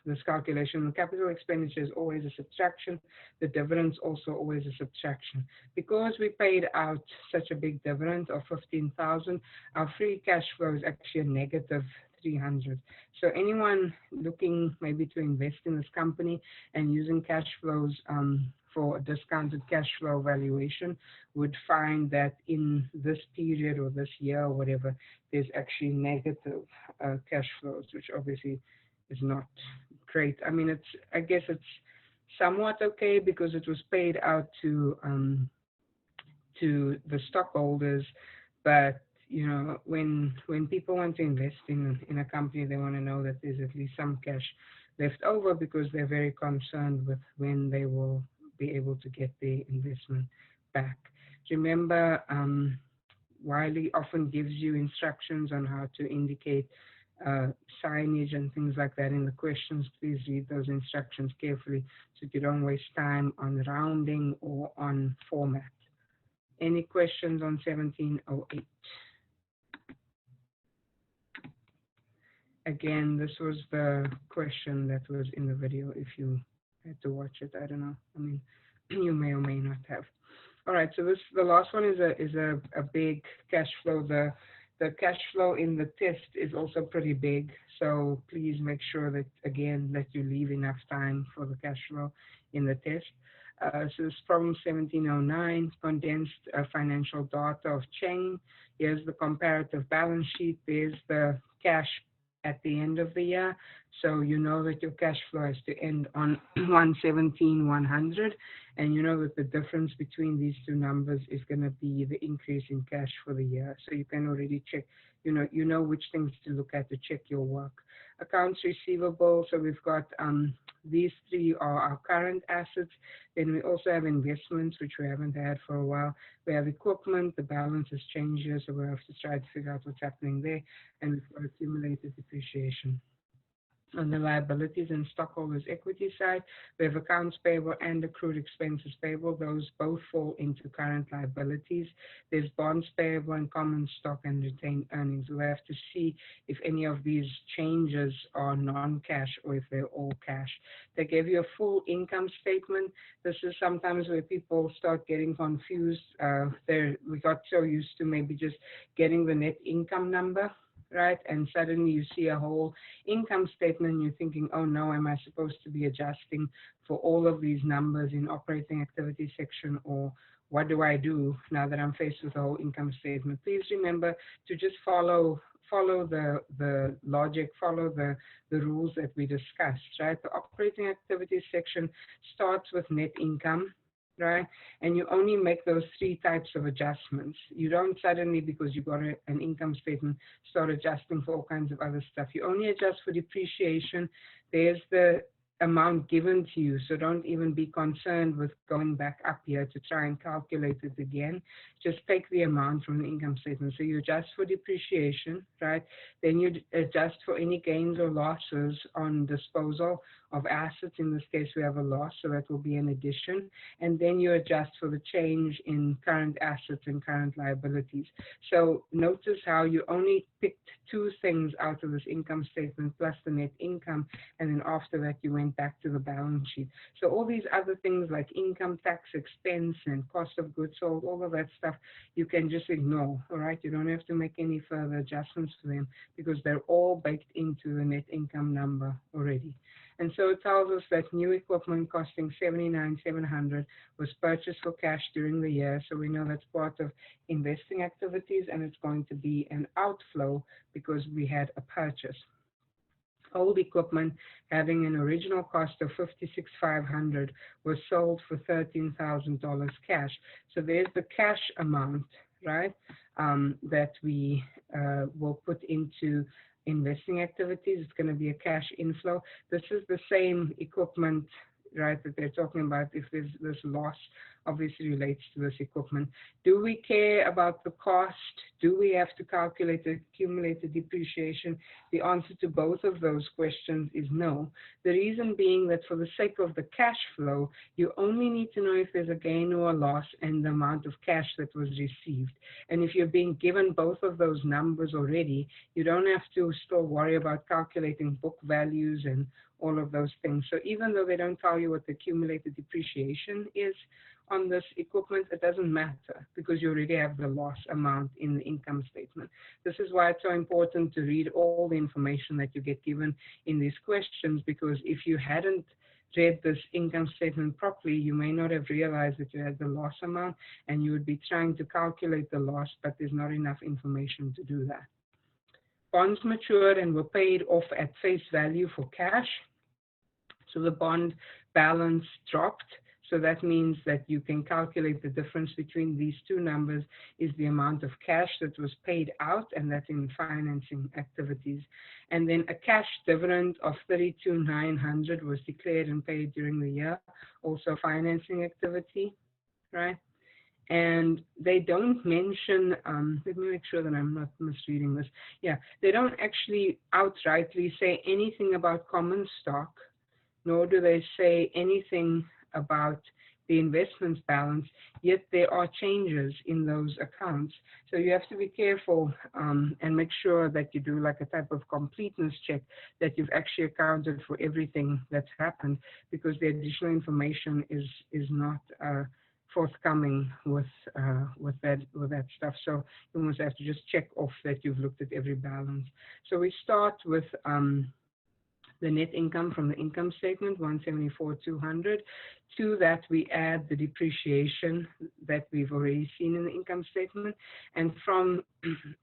this calculation. The capital expenditure is always a subtraction. The dividends also always a subtraction. Because we paid out such a big dividend of 15,000, our free cash flow is actually a negative 300. So anyone looking maybe to invest in this company and using cash flows for a discounted cash flow valuation would find that in this period or this year or whatever, there's actually negative cash flows, which obviously is not great. I mean, I guess it's somewhat okay, because it was paid out to the stockholders, but you know, when people want to invest in a company, they want to know that there's at least some cash left over, because they're very concerned with when they will be able to get their investment back. Remember, Wiley often gives you instructions on how to indicate signage and things like that in the questions. Please read those instructions carefully so you don't waste time on rounding or on format. Any questions on 1708? Again, this was the question that was in the video. If you had to watch it, I don't know. I mean, you may or may not have. All right, so the last one is a big cash flow. The cash flow in the test is also pretty big, so please make sure that, again, that you leave enough time for the cash flow in the test. So it's problem 1709, condensed financial data of chain. Here's the comparative balance sheet. There's the cash at the end of the year. So you know that your cash flow has to end on 117,100, and you know that the difference between these two numbers is going to be the increase in cash for the year. So you can already check, you know which things to look at to check your work. Accounts receivable, so we've got these three are our current assets. Then we also have investments, which we haven't had for a while. We have equipment, the balance has changed here, so we have to try to figure out what's happening there. And we've got accumulated depreciation. On the liabilities and stockholders' equity side, we have accounts payable and accrued expenses payable. Those both fall into current liabilities. There's bonds payable and common stock and retained earnings. We have to see if any of these changes are non-cash or if they're all cash. They give you a full income statement. This is sometimes where people start getting confused. We got so used to maybe just getting the net income number, right? And suddenly you see a whole income statement and you're thinking, oh no, am I supposed to be adjusting for all of these numbers in operating activity section, or what do I do now that I'm faced with a whole income statement? Please remember to just follow the logic, follow the rules that we discussed, right? The operating activities section starts with net income. right? And you only make those three types of adjustments. You don't suddenly, because you got an income statement, start adjusting for all kinds of other stuff. You only adjust for depreciation. There's the amount given to you, so don't even be concerned with going back up here to try and calculate it again. Just take the amount from the income statement. So you adjust for depreciation, right? Then you adjust for any gains or losses on disposal of assets. In this case, we have a loss, so that will be an addition. And then you adjust for the change in current assets and current liabilities. So notice how you only picked two things out of this income statement plus the net income, and then after that you went back to the balance sheet. So all these other things like income tax expense and cost of goods sold, all of that stuff, you can just ignore, all right? You don't have to make any further adjustments for them because they're all baked into the net income number already. And so it tells us that new equipment costing $79,700 was purchased for cash during the year. So we know that's part of investing activities, and it's going to be an outflow because we had a purchase. Old equipment having an original cost of $56,500 was sold for $13,000 cash. So there's the cash amount, right, that we will put into investing activities. It's going to be a cash inflow. This is the same equipment, right, that they're talking about. If there's this loss, obviously relates to this equipment. Do we care about the cost? Do we have to calculate the accumulated depreciation? The answer to both of those questions is no. The reason being that for the sake of the cash flow, you only need to know if there's a gain or a loss and the amount of cash that was received. And if you're being given both of those numbers already, you don't have to still worry about calculating book values and all of those things. So even though they don't tell you what the accumulated depreciation is on this equipment, it doesn't matter because you already have the loss amount in the income statement. This is why it's so important to read all the information that you get given in these questions, because if you hadn't read this income statement properly, you may not have realized that you had the loss amount, and you would be trying to calculate the loss, but there's not enough information to do that. Bonds matured and were paid off at face value for cash. So the bond balance dropped. So that means that you can calculate the difference between these two numbers is the amount of cash that was paid out, and that's in financing activities. And then a cash dividend of $32,900 was declared and paid during the year, also financing activity, right? And they don't mention, let me make sure that I'm not misreading this. Yeah, they don't actually outrightly say anything about common stock, nor do they say anything about the investments balance, yet there are changes in those accounts. So you have to be careful and make sure that you do like a type of completeness check, that you've actually accounted for everything that's happened, because the additional information is not forthcoming with that stuff. So you almost have to just check off that you've looked at every balance. So we start with the net income from the income statement, $174,200. To that, we add the depreciation that we've already seen in the income statement. And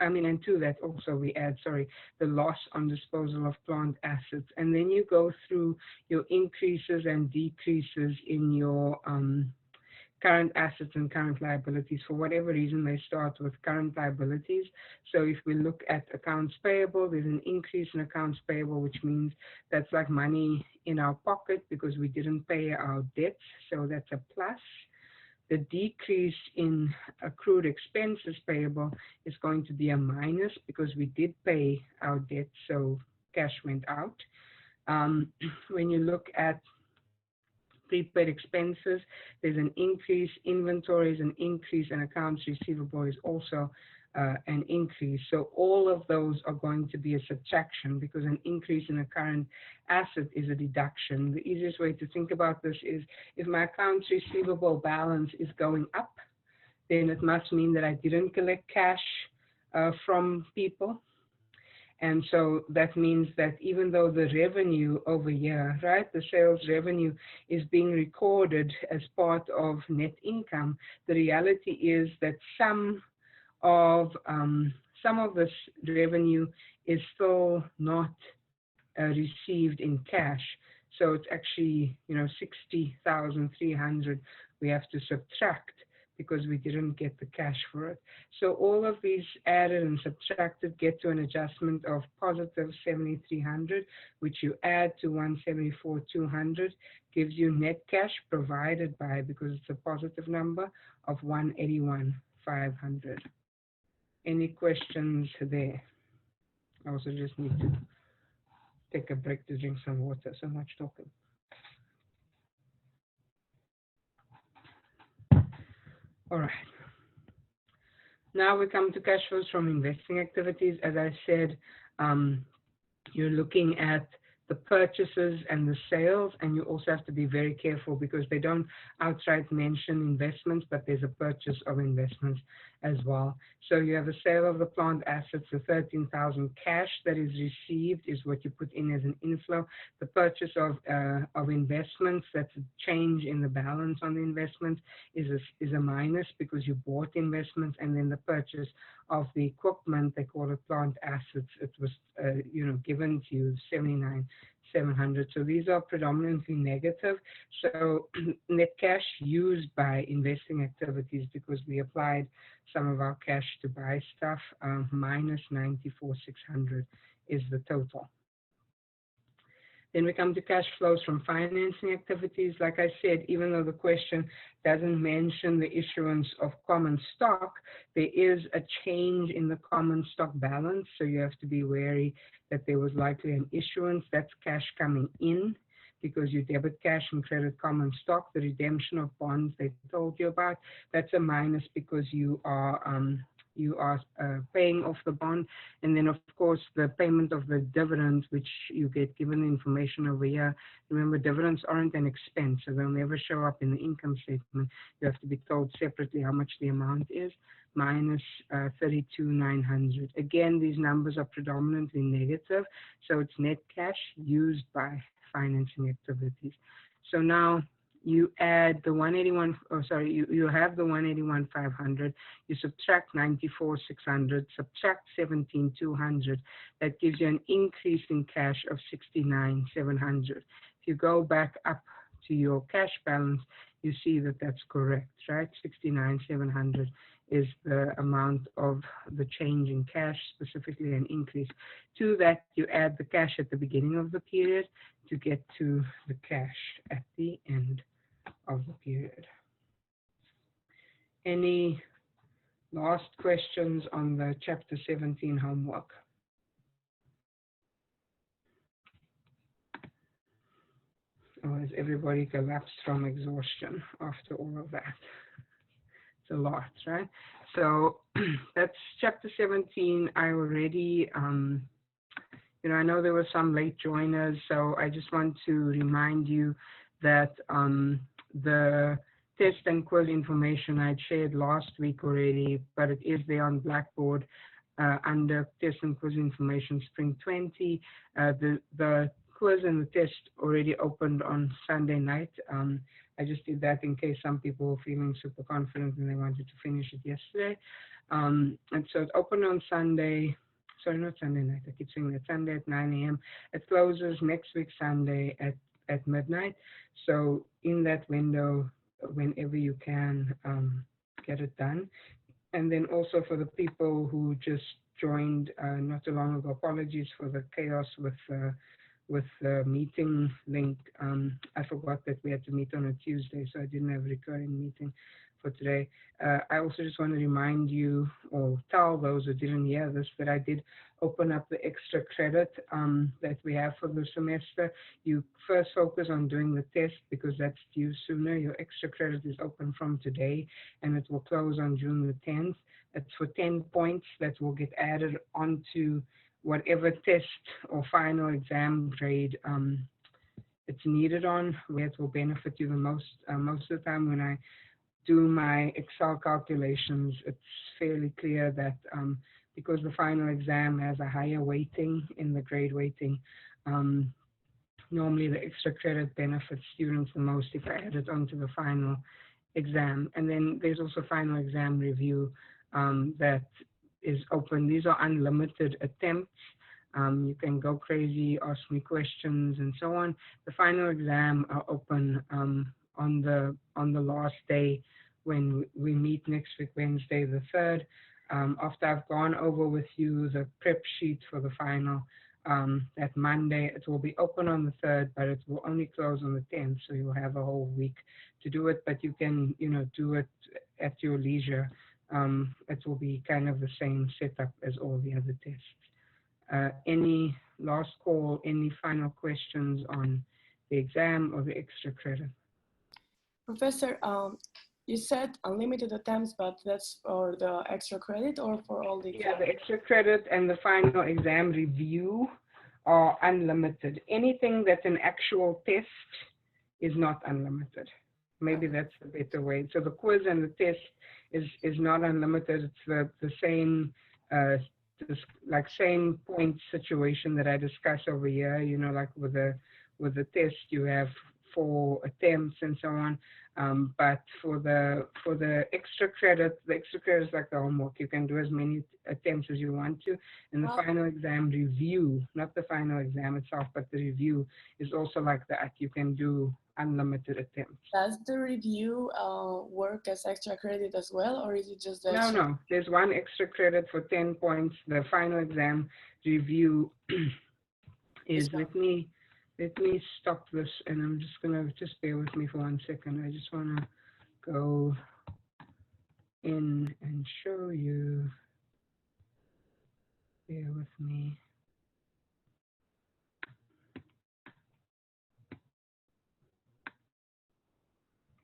and to that also we add, the loss on disposal of plant assets. And then you go through your increases and decreases in your current assets and current liabilities. For whatever reason, they start with current liabilities. So if we look at accounts payable, there's an increase in accounts payable, which means that's like money in our pocket because we didn't pay our debts. So that's a plus. The decrease in accrued expenses payable is going to be a minus because we did pay our debt, so cash went out. When you look at prepaid expenses, there's an increase. Inventory is an increase, and accounts receivable is also an increase. So all of those are going to be a subtraction because an increase in a current asset is a deduction. The easiest way to think about this is if my accounts receivable balance is going up, then it must mean that I didn't collect cash from people. And so that means that even though the revenue over here, right, the sales revenue is being recorded as part of net income, the reality is that some of this revenue is still not received in cash. So it's actually, $60,300 we have to subtract because we didn't get the cash for it. So all of these added and subtracted get to an adjustment of positive 7,300, which you add to 174,200, gives you net cash provided by, because it's a positive number, of 181,500. Any questions there? I also just need to take a break to drink some water, so much talking. All right. Now we come to cash flows from investing activities. As I said, you're looking at the purchases and the sales, and you also have to be very careful because they don't outright mention investments, but there's a purchase of investments as well. So you have a sale of the plant assets, the 13,000 cash that is received is what you put in as an inflow. The purchase of investments, that's a change in the balance on the investments, is a minus because you bought investments, and then the purchase of the equipment, they call it plant assets, it was given to you, 79,700. So these are predominantly negative. So net cash used by investing activities, because we applied some of our cash to buy stuff, minus 94,600 is the total. Then we come to cash flows from financing activities. Like I said, even though the question doesn't mention the issuance of common stock, there is a change in the common stock balance. So you have to be wary that there was likely an issuance. That's cash coming in because you debit cash and credit common stock. The redemption of bonds they told you about, that's a minus because you are paying off the bond. And then, of course, the payment of the dividends, which you get given the information over here. Remember, dividends aren't an expense, so they'll never show up in the income statement. You have to be told separately how much the amount is, minus 32,900. Again, these numbers are predominantly negative, so it's net cash used by financing activities. So now, you add the 181, you have the 181,500, you subtract 94,600, subtract 17,200, that gives you an increase in cash of 69,700. If you go back up to your cash balance, you see that that's correct, right? 69,700 is the amount of the change in cash, specifically an increase. To that, you add the cash at the beginning of the period to get to the cash at the end of the period. Any last questions on the Chapter 17 homework? Or has everybody collapsed from exhaustion after all of that? It's a lot, right? So that's Chapter 17. I already, I know there were some late joiners, so I just want to remind you that the test and quiz information I'd shared last week already, but it is there on Blackboard under test and quiz information Spring 20. The quiz and the test already opened on Sunday night. I just did that in case some people were feeling super confident and they wanted to finish it yesterday. And so it opened on Sunday. Sorry, not Sunday night. I keep saying that. Sunday at 9 a.m. It closes next week Sunday at midnight. So in that window, whenever you can, get it done. And then also for the people who just joined not too long ago, apologies for the chaos with the meeting link. I forgot that we had to meet on a Tuesday, so I didn't have a recurring meeting for today. I also just want to remind you, or tell those who didn't hear this, that I did open up the extra credit that we have for the semester. You first focus on doing the test because that's due sooner. Your extra credit is open from today, and it will close on June the 10th. It's for 10 points that will get added onto whatever test or final exam grade it's needed on, where it will benefit you the most. Most of the time when I do my Excel calculations, it's fairly clear that because the final exam has a higher weighting in the grade weighting, normally the extra credit benefits students the most if I add it onto the final exam. And then there's also final exam review that is open. These are unlimited attempts. You can go crazy, ask me questions, and so on. The final exam are open on the last day when we meet next week, Wednesday the 3rd. After I've gone over with you the prep sheet for the final, that Monday, it will be open on the 3rd, but it will only close on the 10th, so you'll have a whole week to do it, but you can, do it at your leisure. It will be kind of the same setup as all the other tests. Any last call, any final questions on the exam or the extra credit? Professor, you said unlimited attempts, but that's for the extra credit or for all the exams? Yeah, the extra credit and the final exam review are unlimited. Anything that's an actual test is not unlimited. Maybe that's the better way. So the quiz and the test is not unlimited. It's the same like same point situation that I discussed over here. Like with the test, you have 4 attempts and so on. But for the extra credit, the extra credit is like the homework. You can do as many attempts as you want to. And the final exam review, not the final exam itself, but the review is also like that. You can do unlimited attempts. Does the review work as extra credit as well, or is it just the extra? No. There's 1 extra credit for 10 points. The final exam review is, let me stop this, and I'm just gonna, just bear with me for 1 second. I just wanna go in and show you. Bear with me.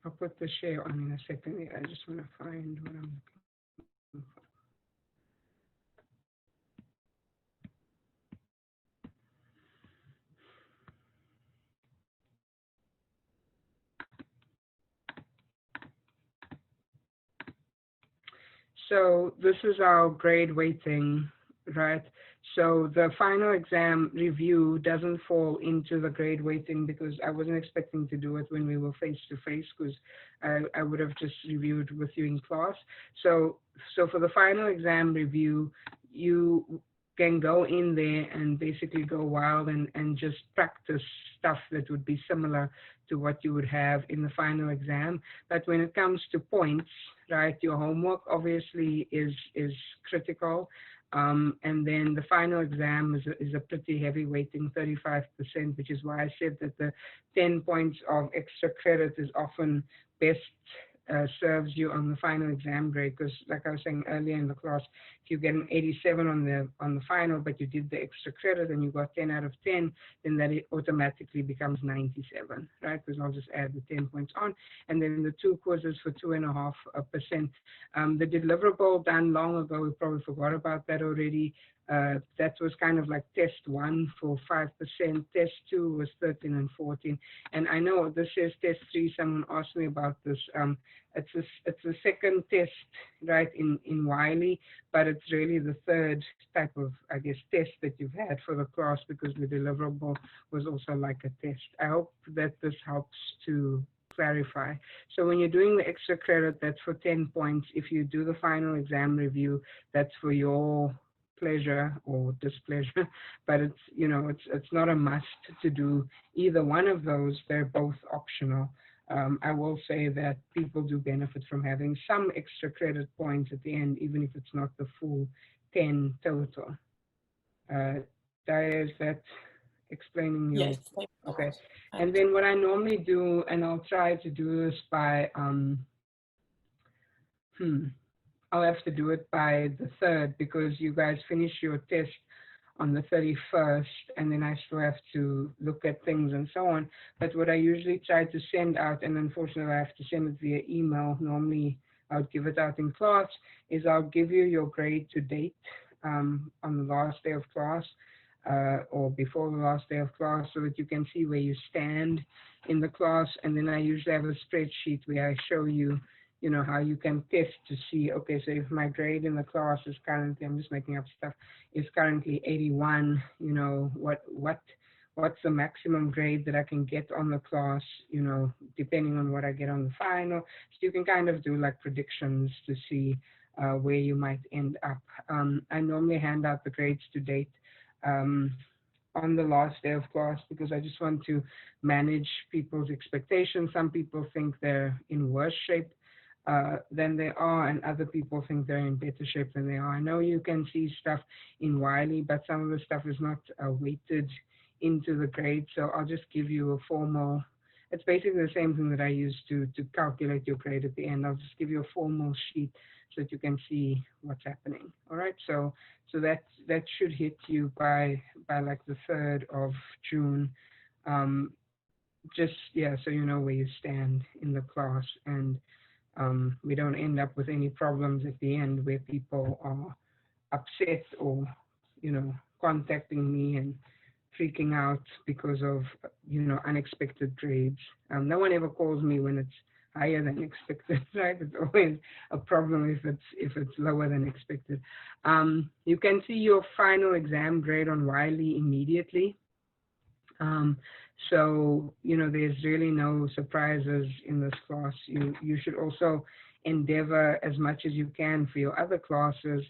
I'll put the share on in a second. I just want to find what I'm looking for. So this is our grade weighting, right? So the final exam review doesn't fall into the grade weighting because I wasn't expecting to do it when we were face to face, because I would have just reviewed with you in class. So for the final exam review, you can go in there and basically go wild and just practice stuff that would be similar to what you would have in the final exam. But when it comes to points, right, your homework obviously is critical. And then the final exam is a pretty heavy weighting, 35%, which is why I said that the 10 points of extra credit is often best serves you on the final exam grade, because like I was saying earlier in the class, if you get an 87 on the final, but you did the extra credit and you got 10 out of 10, then that it automatically becomes 97, right? Because I'll just add the 10 points on, and then the 2 quizzes for 2.5%. The deliverable done long ago, we probably forgot about that already. That was kind of like test 1 for 5%, test 2 was 13 and 14. And I know this is test 3, someone asked me about this. It's the second test, right, in Wiley, but it's really the third type of, I guess, test that you've had for the class, because the deliverable was also like a test. I hope that this helps to clarify. So when you're doing the extra credit, that's for 10 points. If you do the final exam review, that's for your pleasure or displeasure, but it's not a must to do either one of those. They're both optional. I will say that people do benefit from having some extra credit points at the end, even if it's not the full 10 total. Daya, is that explaining your? Yes. Thank you. Okay. And then what I normally do, and I'll try to do this by, I'll have to do it by the 3rd, because you guys finish your test on the 31st, and then I still have to look at things and so on. But what I usually try to send out, and unfortunately I have to send it via email, normally I would give it out in class, is I'll give you your grade to date on the last day of class, or before the last day of class, so that you can see where you stand in the class. And then I usually have a spreadsheet where I show you, how you can test to see, okay, so if my grade in the class is currently, I'm just making up stuff, is currently 81, what's the maximum grade that I can get on the class, depending on what I get on the final. So you can kind of do like predictions to see where you might end up. I normally hand out the grades to date on the last day of class because I just want to manage people's expectations. Some people think they're in worse shape than they are, and other people think they're in better shape than they are. I know you can see stuff in Wiley, but some of the stuff is not weighted into the grade, so I'll just give you a formal. It's basically the same thing that I use to calculate your grade at the end. I'll just give you a formal sheet so that you can see what's happening. All right, so that should hit you by like the 3rd of June. Just yeah, so you know where you stand in the class, and we don't end up with any problems at the end where people are upset or contacting me and freaking out because of unexpected grades. No one ever calls me when it's higher than expected, right? It's always a problem if it's lower than expected. You can see your final exam grade on Wiley immediately. So there's really no surprises in this class. You should also endeavor as much as you can for your other classes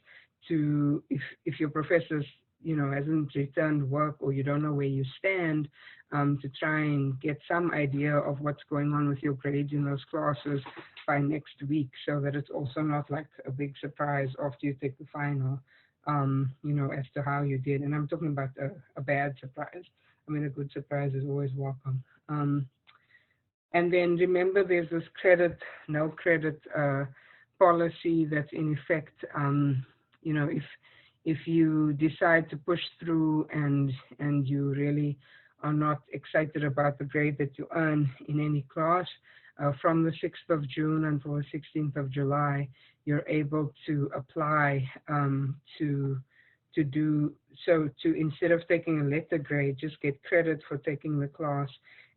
to, if your professors hasn't returned work or you don't know where you stand, to try and get some idea of what's going on with your grades in those classes by next week, so that it's also not like a big surprise after you take the final, as to how you did. And I'm talking about a bad surprise. I mean, a good surprise is always welcome. And then remember, there's this credit, no credit policy that's in effect. If you decide to push through and you really are not excited about the grade that you earn in any class, from the 6th of June until the 16th of July, you're able to apply to do so, to instead of taking a letter grade, just get credit for taking the class.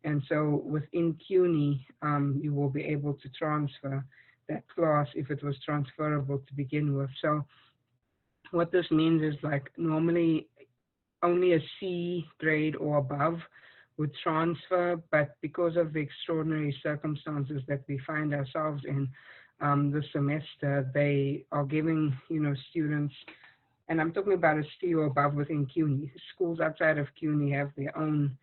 And so within CUNY, you will be able to transfer that class if it was transferable to begin with. So what this means is, like, normally only a C grade or above would transfer, but because of the extraordinary circumstances that we find ourselves in this semester, they are giving students, and I'm talking about a C or above within CUNY. Schools outside of CUNY have their own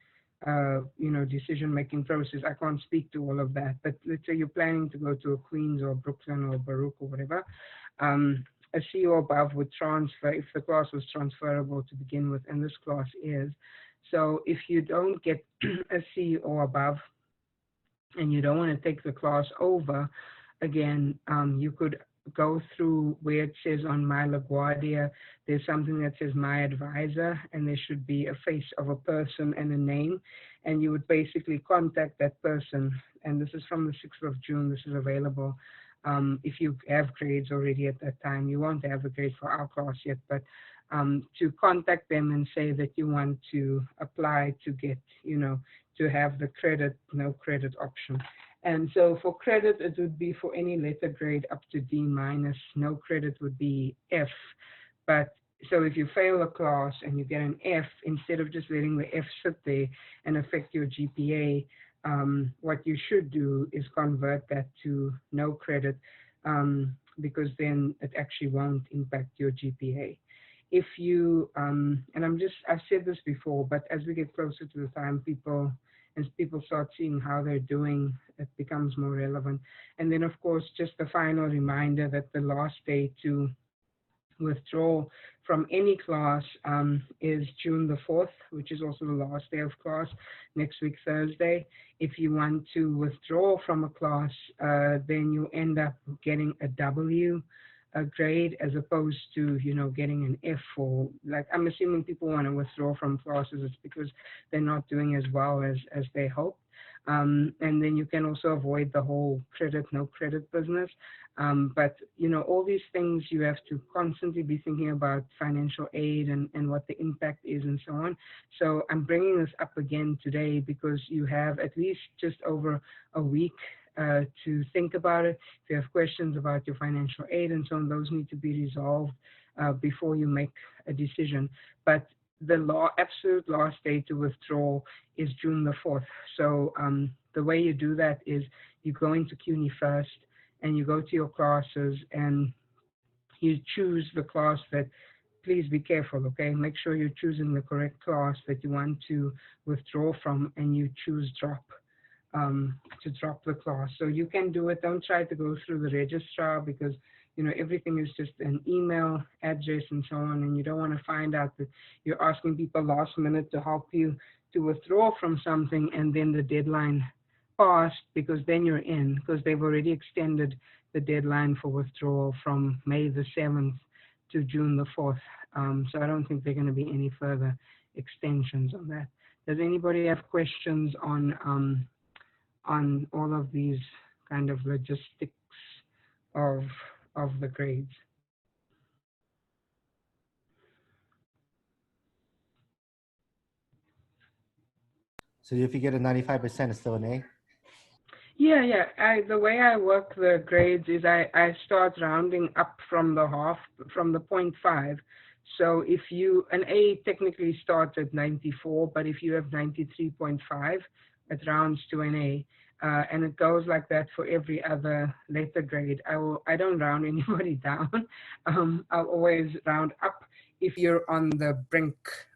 decision-making process. I can't speak to all of that, but let's say you're planning to go to a Queens or Brooklyn or Baruch or whatever, a C or above would transfer if the class was transferable to begin with, and this class is. So if you don't get a C or above and you don't want to take the class over again, you could go through where it says on My LaGuardia, there's something that says My Advisor, and there should be a face of a person and a name, and you would basically contact that person. And this is from the 6th of June. This is available. If you have grades already at that time, you won't have a grade for our class yet, but to contact them and say that you want to apply to get, to have the credit, no credit option. And so for credit, it would be for any letter grade up to D minus. No credit would be F. But so if you fail a class and you get an F, instead of just letting the F sit there and affect your GPA, what you should do is convert that to no credit, because then it actually won't impact your GPA. If you, and I've said this before, but as we get closer to the time, as people start seeing how they're doing, it becomes more relevant. And then, of course, just the final reminder that the last day to withdraw from any class is June the 4th, which is also the last day of class, next week, Thursday. If you want to withdraw from a class, then you end up getting a W grade as opposed to, getting an F, or like, I'm assuming people want to withdraw from classes, it's because they're not doing as well as they hope. And then you can also avoid the whole credit, no credit business. But, all these things you have to constantly be thinking about financial aid and what the impact is and so on. So I'm bringing this up again today because you have at least just over a week to think about it. If you have questions about your financial aid and so on, those need to be resolved before you make a decision. But the absolute last day to withdraw is June the 4th. So the way you do that is you go into CUNY first and you go to your classes and you choose the class that please be careful, okay? Make sure you're choosing the correct class that you want to withdraw from, and you choose drop to drop the class. So you can do it. Don't try to go through the registrar, because everything is just an email address and so on, and you don't want to find out that you're asking people last minute to help you to withdraw from something, and then the deadline passed, because then you're in, because they've already extended the deadline for withdrawal from May the 7th to June the 4th. So I don't think there are going to be any further extensions on that. Does anybody have questions on all of these kind of logistics of the grades? So if you get a 95%, it's still an A? Yeah. The way I work the grades is I start rounding up from the half, from the 0.5. So if an A technically starts at 94, but if you have 93.5, it rounds to an A. And it goes like that for every other letter grade. I don't round anybody down. I'll always round up if you're on the brink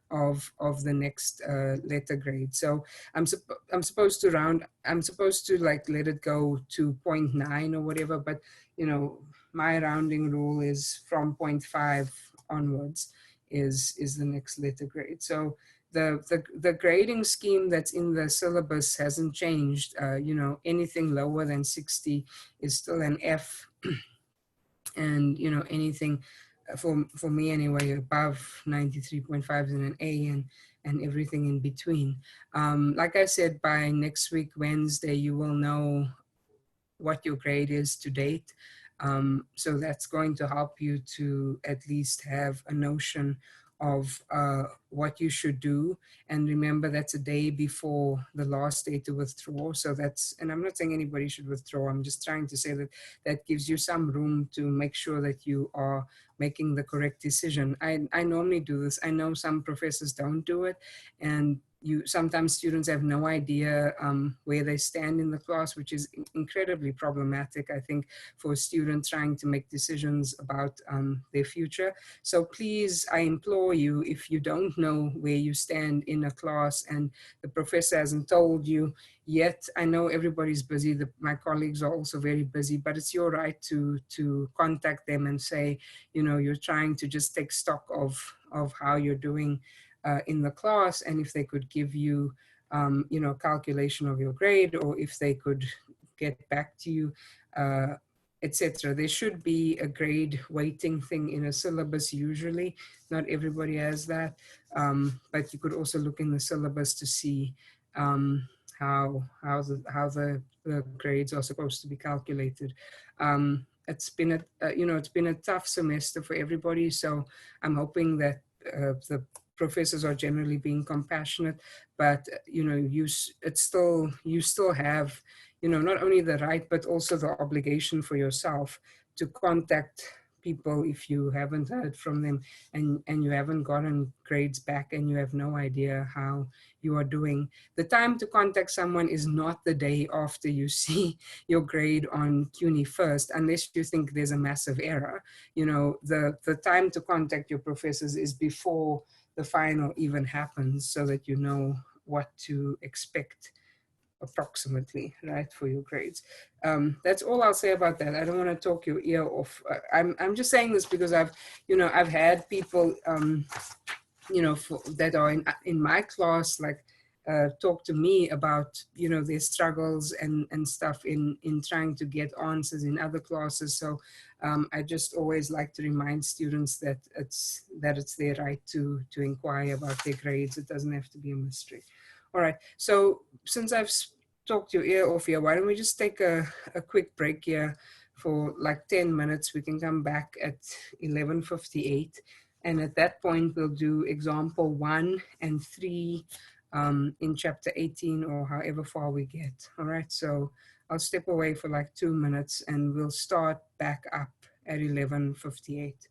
of the next letter grade. So I'm supposed to like let it go to 0.9 or whatever, but my rounding rule is from 0.5 onwards is the next letter grade. So the grading scheme that's in the syllabus hasn't changed. Anything lower than 60 is still an F, and anything for me anyway above 93.5 is an A, and everything in between. Like I said, by next week Wednesday you will know what your grade is to date. So that's going to help you to at least have a notion of what you should do. And remember, that's a day before the last day to withdraw. So and I'm not saying anybody should withdraw. I'm just trying to say that that gives you some room to make sure that you are making the correct decision. I normally do this. I know some professors don't do it, and sometimes students have no idea where they stand in the class, which is incredibly problematic, I think, for a student trying to make decisions about their future. So please, I implore you, if you don't know where you stand in a class and the professor hasn't told you yet, I know everybody's busy, my colleagues are also very busy, but it's your right to contact them and say, you're trying to just take stock of how you're doing in the class, and if they could give you, calculation of your grade, or if they could get back to you, etc. There should be a grade weighting thing in a syllabus usually. Not everybody has that, but you could also look in the syllabus to see how the grades are supposed to be calculated. It's been a tough semester for everybody, so I'm hoping that the professors are generally being compassionate, but you still have not only the right but also the obligation for yourself to contact people if you haven't heard from them, and you haven't gotten grades back and you have no idea how you are doing. The time to contact someone is not the day after you see your grade on CUNY first, unless you think there's a massive error. The time to contact your professors is before the final even happens, so that you know what to expect approximately, right, for your grades. That's all I'll say about that. I don't want to talk your ear off. I'm just saying this because I've had people, that are in my class, like talk to me about their struggles and stuff in trying to get answers in other classes. So I just always like to remind students that it's their right to inquire about their grades. It doesn't have to be a mystery. All right, so since I've talked your ear off here, why don't we just take a quick break here for like 10 minutes. We can come back at 11:58. And at that point, we'll do example 1 and 3 in chapter 18, or however far we get. All right, so I'll step away for like 2 minutes and we'll start back up at 11:58.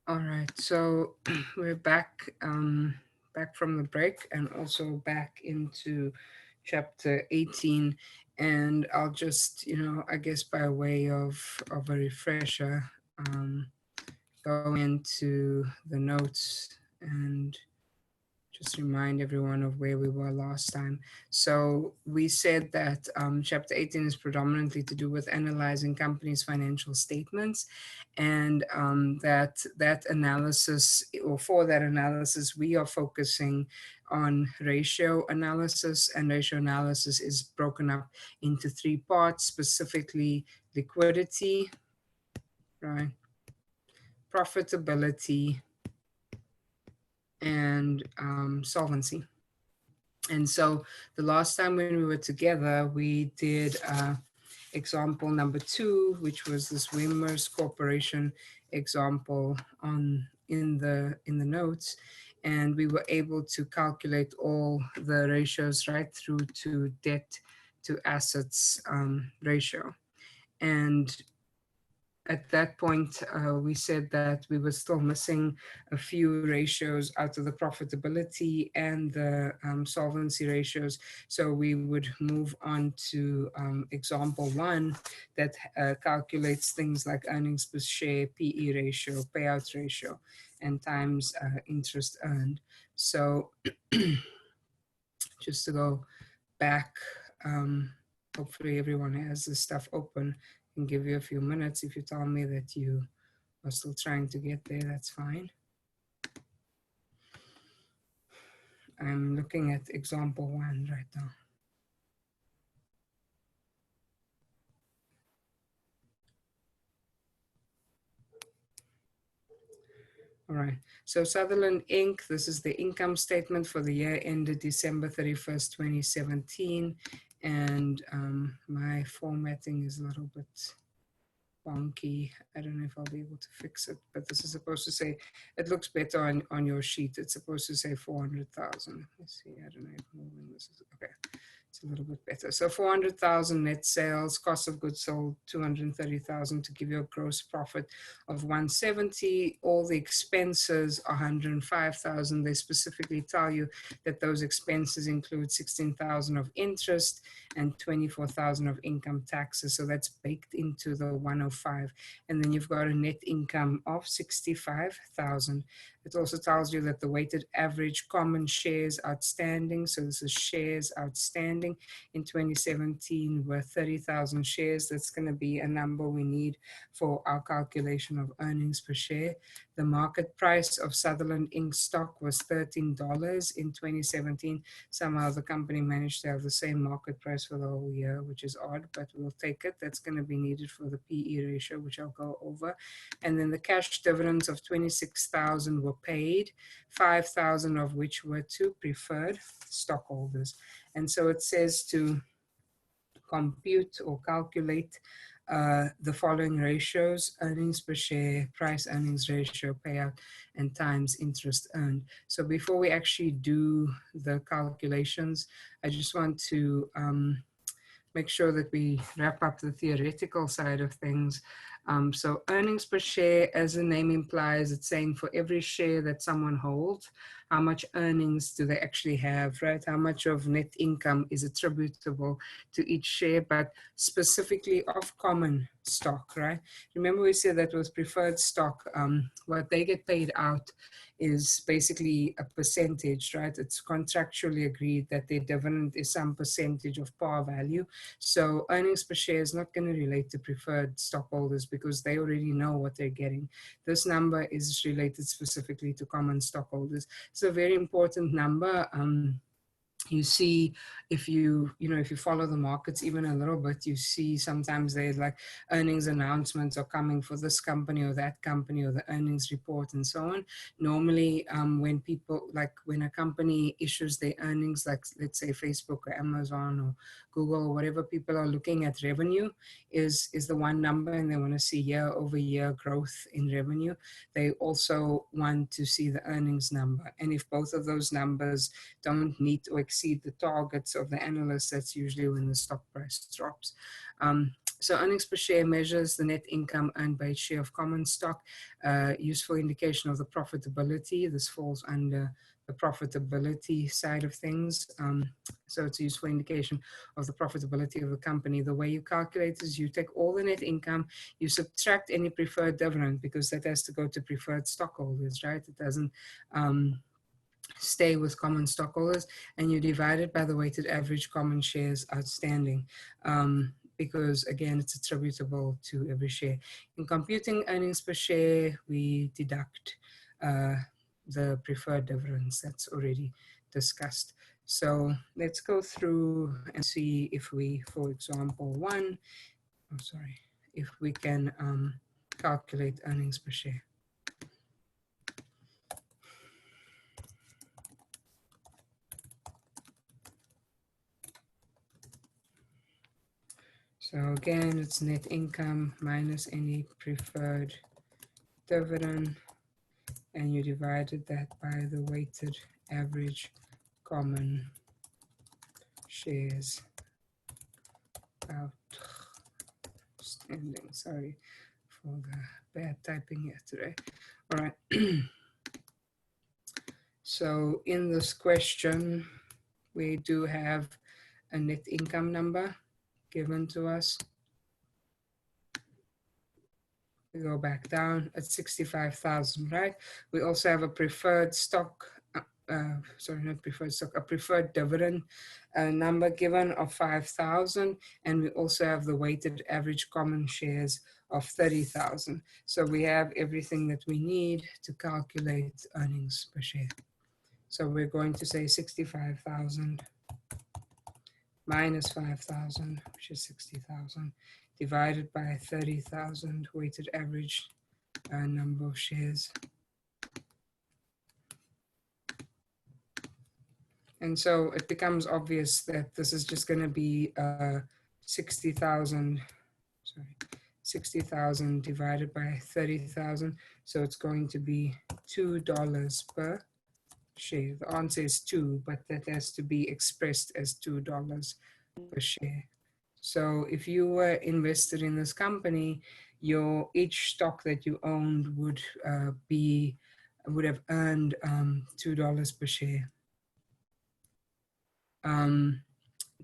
All right, so we're back from the break and also back into chapter 18. And I'll just, I guess by way of a refresher, go into the notes and just remind everyone of where we were last time. So we said that chapter 18 is predominantly to do with analyzing companies' financial statements, and that analysis, or for that analysis, we are focusing on ratio analysis, and ratio analysis is broken up into three parts, specifically liquidity, right, profitability, and solvency. And so the last time when we were together, we did example number 2, which was this Wimmers Corporation example in the notes, and we were able to calculate all the ratios right through to debt to assets ratio. And at that point, we said that we were still missing a few ratios out of the profitability and the solvency ratios. So we would move on to example 1 that calculates things like earnings per share, PE ratio, payout ratio, and times interest earned. So just to go back, hopefully everyone has this stuff open and give you a few minutes. If you tell me that you are still trying to get there, that's fine. I'm looking at example 1 right now. All right, so Sutherland Inc., this is the income statement for the year ended December 31st, 2017. And my formatting is a little bit wonky. I don't know if I'll be able to fix it, but this is supposed to say, it looks better on your sheet. It's supposed to say 400,000. Let's see, I don't know if moving this is, okay. It's a little bit better. So 400,000 net sales, cost of goods sold 230,000 to give you a gross profit of 170. All the expenses are 105,000. They specifically tell you that those expenses include 16,000 of interest and 24,000 of income taxes. So that's baked into the 105. And then you've got a net income of 65,000. It also tells you that the weighted average common shares outstanding, so this is shares outstanding in 2017 were 30,000 shares. That's going to be a number we need for our calculation of earnings per share. The market price of Sutherland Inc. stock was $13 in 2017. Somehow the company managed to have the same market price for the whole year, which is odd, but we'll take it. That's going to be needed for the PE ratio, which I'll go over. And then the cash dividends of 26,000 were paid, 5,000 of which were to preferred stockholders. And so it says to compute or calculate the following ratios: earnings per share, price earnings ratio, payout, and times interest earned. So before we actually do the calculations, I just want to make sure that we wrap up the theoretical side of things. So earnings per share, as the name implies, it's saying for every share that someone holds, how much earnings do they actually have, right? How much of net income is attributable to each share, but specifically of common stock, right? Remember we said that with preferred stock, what they get paid out is basically a percentage, right? It's contractually agreed that their dividend is some percentage of par value. So earnings per share is not going to relate to preferred stockholders because they already know what they're getting. This number is related specifically to common stockholders. It's a very important number. You see, if you follow the markets even a little bit, you see sometimes there's like earnings announcements are coming for this company or that company, or the earnings report and so on. Normally, when a company issues their earnings, like let's say Facebook or Amazon or Google or whatever, people are looking at revenue is the one number, and they want to see year-over-year growth in revenue. They also want to see the earnings number. And if both of those numbers don't meet or exceed the targets of the analysts, that's usually when the stock price drops. So earnings per share measures the net income earned by each share of common stock, useful indication of the profitability. This falls under the profitability side of things. So it's a useful indication of the profitability of the company. The way you calculate is you take all the net income, you subtract any preferred dividend because that has to go to preferred stockholders, right? It doesn't stay with common stockholders, and you divide it by the weighted average common shares outstanding. Because again, it's attributable to every share. In computing earnings per share, we deduct the preferred dividends that's already discussed. So let's go through and see if we, for example, if we can calculate earnings per share. So again, it's net income minus any preferred dividend, and you divided that by the weighted average common shares outstanding. Sorry for the bad typing here today. All right. So in this question, we do have a net income number given to us. We go back down at 65,000, right? We also have a preferred stock, sorry, not preferred stock, a preferred dividend number given of 5,000. And we also have the weighted average common shares of 30,000. So we have everything that we need to calculate earnings per share. So we're going to say 65,000 minus 5,000, which is 60,000, divided by 30,000 weighted average number of shares. And so it becomes obvious that this is just going to be 60,000 divided by 30,000. So it's going to be $2 per share. The answer is 2, but that has to be expressed as $2 per share. So if you were invested in this company, each stock that you owned would have earned $2 per share.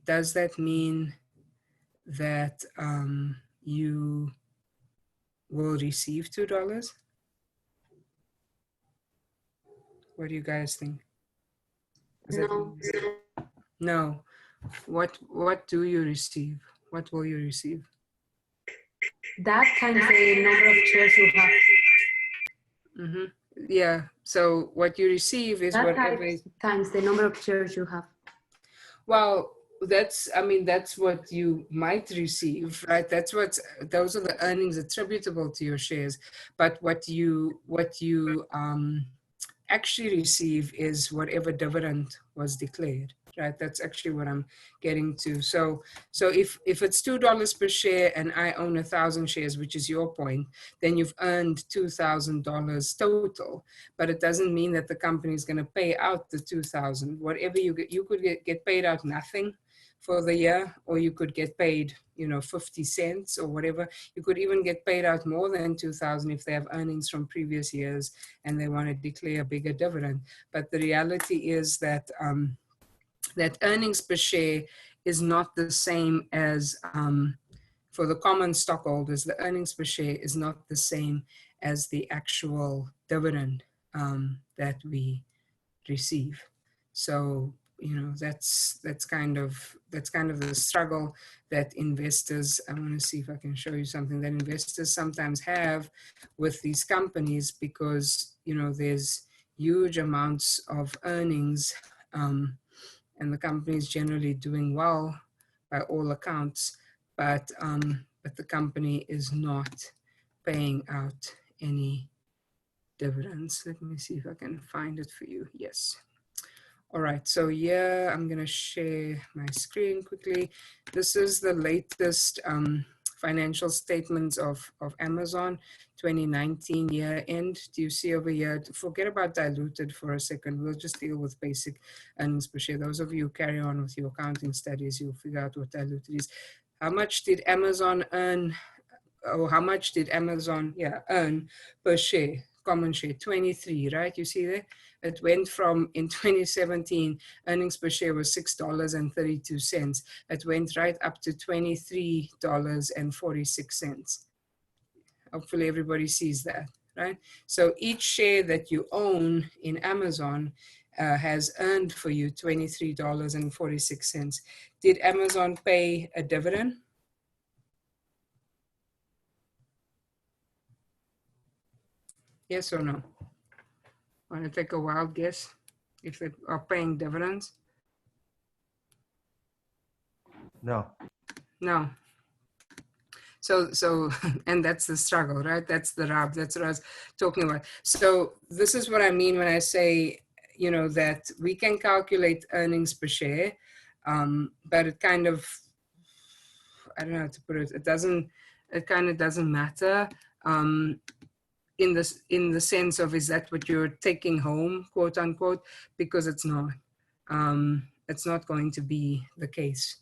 Does that mean that you will receive $2? What do you guys think? No. No. What do you receive? What will you receive? That times the number of shares you have. Mm-hmm. Yeah. So what you receive is That whatever. times the number of shares you have. Well, that's what you might receive, right? Those are the earnings attributable to your shares. But what you actually receive is whatever dividend was declared, right? That's actually what I'm getting to. So if it's $2 per share and I own 1,000 shares, which is your point, then you've earned $2,000 total. But it doesn't mean that the company is going to pay out the 2,000. Whatever you could get paid out nothing for the year, or you could get paid 50 cents or whatever. You could even get paid out more than 2,000 if they have earnings from previous years and they want to declare a bigger dividend. But the reality is that that earnings per share is not the same as for the common stockholders. The earnings per share is not the same as the actual dividend that we receive. So that's kind of the struggle that investors, I want to see if I can show you something that investors sometimes have with these companies, because there's huge amounts of earnings and the company is generally doing well by all accounts, but the company is not paying out any dividends. Let me see if I can find it for you. Yes. All right, so yeah, I'm gonna share my screen quickly. This is the latest financial statements of Amazon 2019 year end. Do you see over here? Forget about diluted for a second. We'll just deal with basic earnings per share. Those of you who carry on with your accounting studies, you'll figure out what diluted is. how much did Amazon earn, or how much did Amazon earn per share, common share? 23, right? You see there? It went from, in 2017, earnings per share was $6.32. It went right up to $23.46. Hopefully everybody sees that, right? So each share that you own in Amazon has earned for you $23.46. Did Amazon pay a dividend? Yes or no? Want to take a wild guess if they are paying dividends? No. No. So, and that's the struggle, right? That's the rub. That's what I was talking about. So this is what I mean when I say, that we can calculate earnings per share, but it kind of, I don't know how to put it. It kind of doesn't matter. In the sense of, is that what you're taking home, quote unquote, because it's not. It's not going to be the case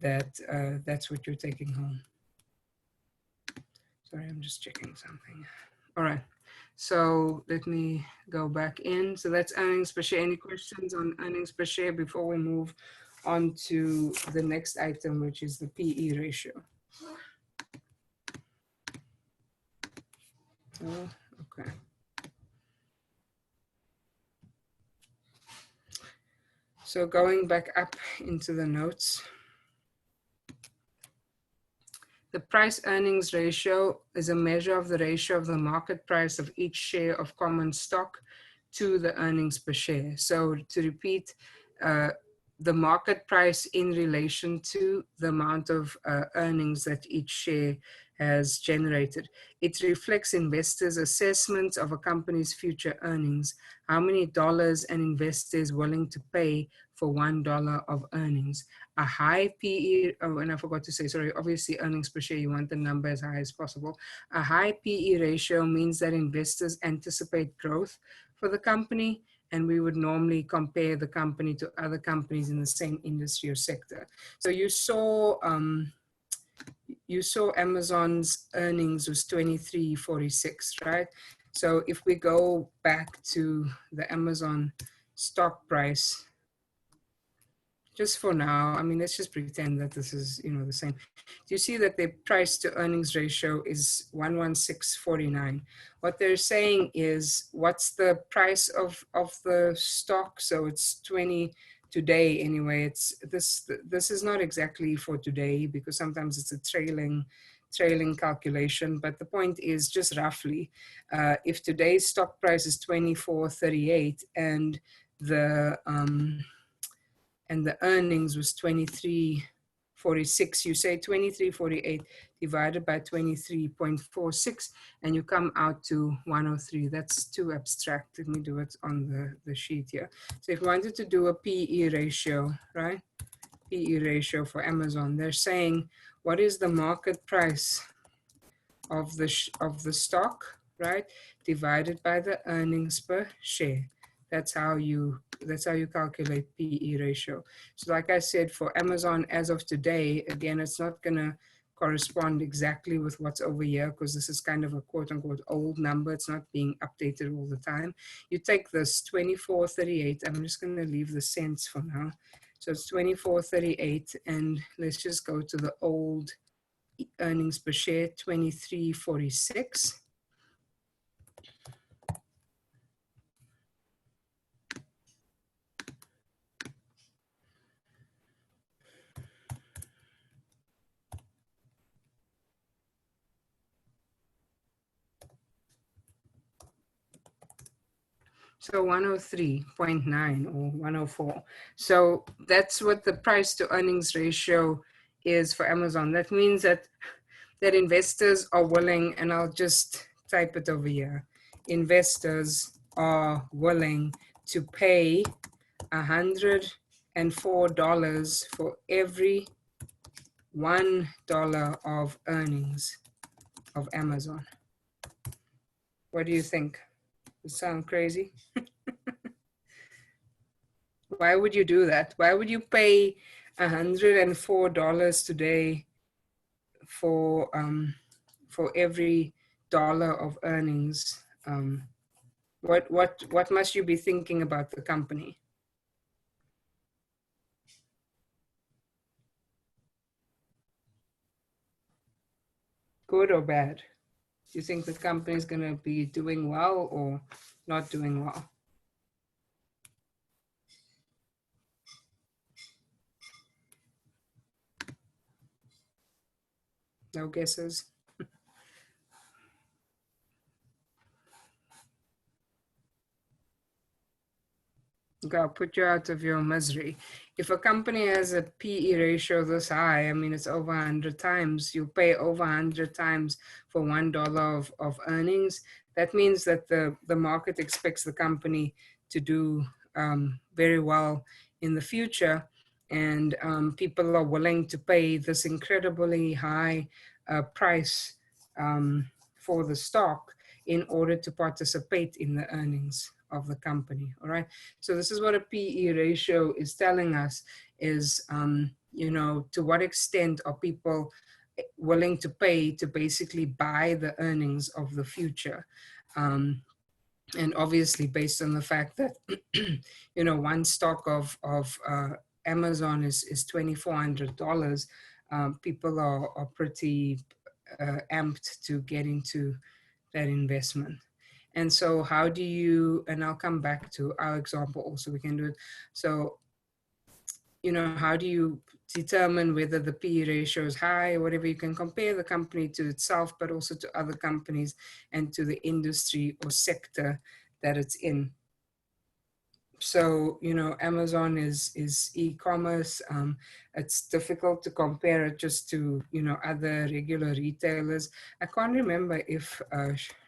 that that's what you're taking home. Sorry, I'm just checking something. All right, so let me go back in. So that's earnings per share. Any questions on earnings per share before we move on to the next item, which is the PE ratio? Oh, okay. So going back up into the notes, the price earnings ratio is a measure of the ratio of the market price of each share of common stock to the earnings per share. So to repeat, the market price in relation to the amount of earnings that each share has generated. It reflects investors' assessment of a company's future earnings. How many dollars an investor is willing to pay for $1 of earnings. A high PE, oh, and I forgot to say, sorry, obviously earnings per share, you want the number as high as possible. A high PE ratio means that investors anticipate growth for the company, and we would normally compare the company to other companies in the same industry or sector. So you saw Amazon's earnings was $23.46, right? So if we go back to the Amazon stock price, just for now, I mean, let's just pretend that this is, the same. Do you see that their price to earnings ratio is 116.49? What they're saying is, what's the price of the stock? So it's 20 today anyway. It's this is not exactly for today, because sometimes it's a trailing calculation, but the point is just roughly, if today's stock price is 24.38 and the earnings was 23.46, you say 23.48 divided by 23.46, and you come out to 103. That's too abstract. Let me do it on the sheet here. So if you wanted to do a PE ratio, right? PE ratio for Amazon, they're saying, what is the market price of the stock, right, divided by the earnings per share? That's how you calculate PE ratio. So like I said, for Amazon as of today, again, it's not going to correspond exactly with what's over here, because this is kind of a quote unquote old number. It's not being updated all the time. You take this 24.38. I'm just going to leave the cents for now. So it's 24.38, and let's just go to the old earnings per share, 23.46. So 103.9 or 104. So that's what the price to earnings ratio is for Amazon. That means that investors are willing, and I'll just type it over here. Investors are willing to pay $104 for every $1 of earnings of Amazon. What do you think? Does it sound crazy? Why would you do that? Why would you pay $104 today for every dollar of earnings, what must you be thinking about the company? Good or bad? Do you think the company is going to be doing well or not doing well? No guesses? Okay, I'll put you out of your misery. If a company has a PE ratio this high, I mean, it's over 100 times, you pay over 100 times for $1 of earnings. That means that the market expects the company to do very well in the future. And people are willing to pay this incredibly high price for the stock in order to participate in the earnings of the company. All right. So this is what a PE ratio is telling us is, you know, to what extent are people willing to pay to basically buy the earnings of the future. And obviously based on the fact that, you know, one stock of Amazon is $2,400, people are pretty amped to get into that investment. And so how do you, and I'll come back to our example also, we can do it. So, you know, how do you determine whether the PE ratio is high or whatever? You can compare the company to itself, but also to other companies and to the industry or sector that it's in. So, you know, Amazon is e-commerce. It's difficult to compare it just to, you know, other regular retailers. I can't remember if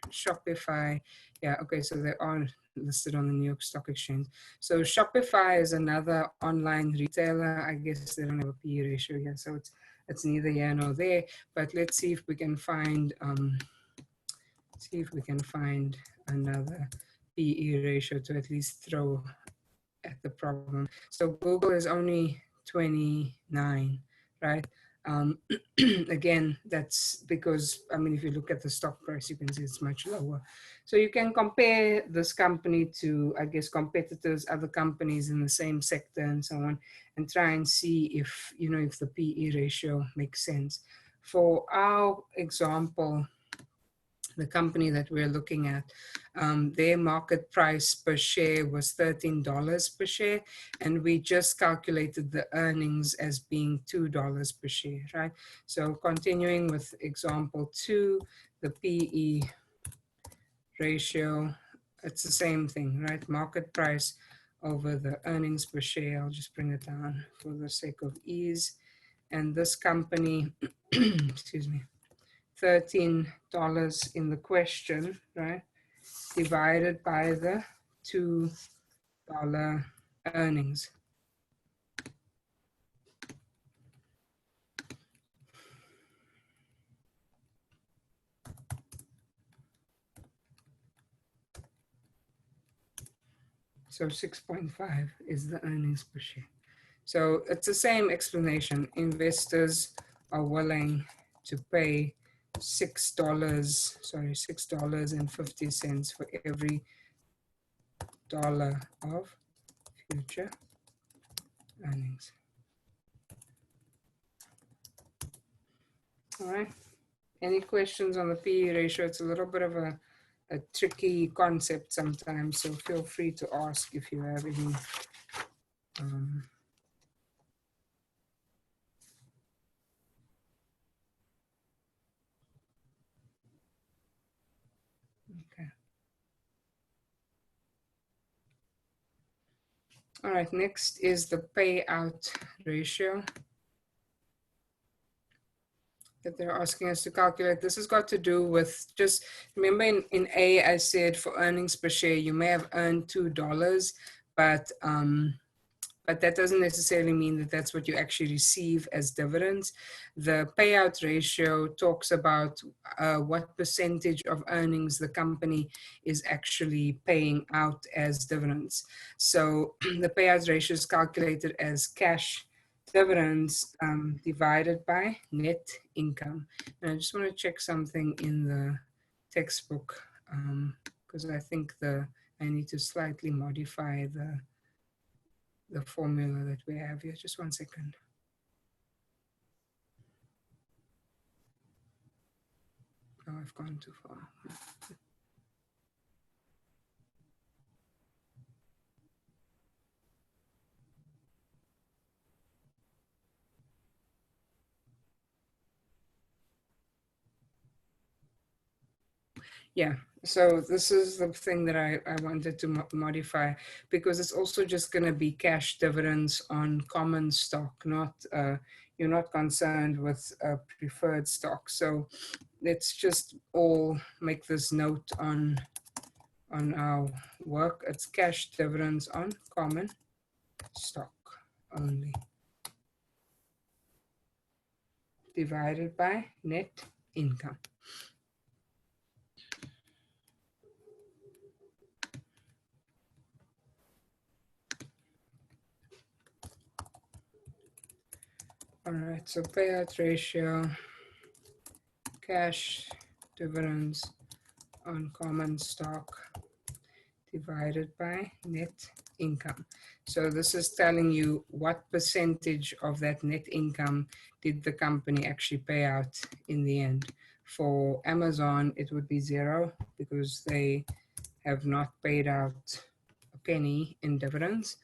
Shopify, yeah, okay, so they are listed on the New York Stock Exchange. So Shopify is another online retailer. I guess they don't have a PE ratio here, so it's neither here nor there. But let's see if we can find another PE ratio to at least throw at the problem. So Google is only 29, right? Again, that's because, I mean, if you look at the stock price, you can see it's much lower. So you can compare this company to, I guess, competitors, other companies in the same sector and so on, and try and see if, you know, if the PE ratio makes sense. For our example, the company that we're looking at, their market price per share was $13 per share, and we just calculated the earnings as being $2 per share, right? So continuing with example 2, the PE ratio, it's the same thing, right? Market price over the earnings per share. I'll just bring it down for the sake of ease. And this company, excuse me, $13 in the question, right? Divided by the $2 earnings. So 6.5 is the earnings per share. So it's the same explanation. Investors are willing to pay $6.50 for every dollar of future earnings. All right. Any questions on the PE ratio? It's a little bit of a tricky concept sometimes, so feel free to ask if you have any. Okay. All right, next is the payout ratio that they're asking us to calculate. This has got to do with, just remember in A, I said for earnings per share, you may have earned $2, but that doesn't necessarily mean that that's what you actually receive as dividends. The payout ratio talks about what percentage of earnings the company is actually paying out as dividends. So the payout ratio is calculated as cash dividends divided by net income. And I just want to check something in the textbook because I think I need to slightly modify the formula that we have here. Just 1 second. Oh, I've gone too far. Yeah, so this is the thing that I wanted to modify because it's also just going to be cash dividends on common stock, not you're not concerned with preferred stock. So let's just all make this note on our work. It's cash dividends on common stock only, divided by net income. All right, so payout ratio, cash dividends on common stock divided by net income. So this is telling you what percentage of that net income did the company actually pay out in the end. For Amazon, it would be 0 because they have not paid out a penny in dividends.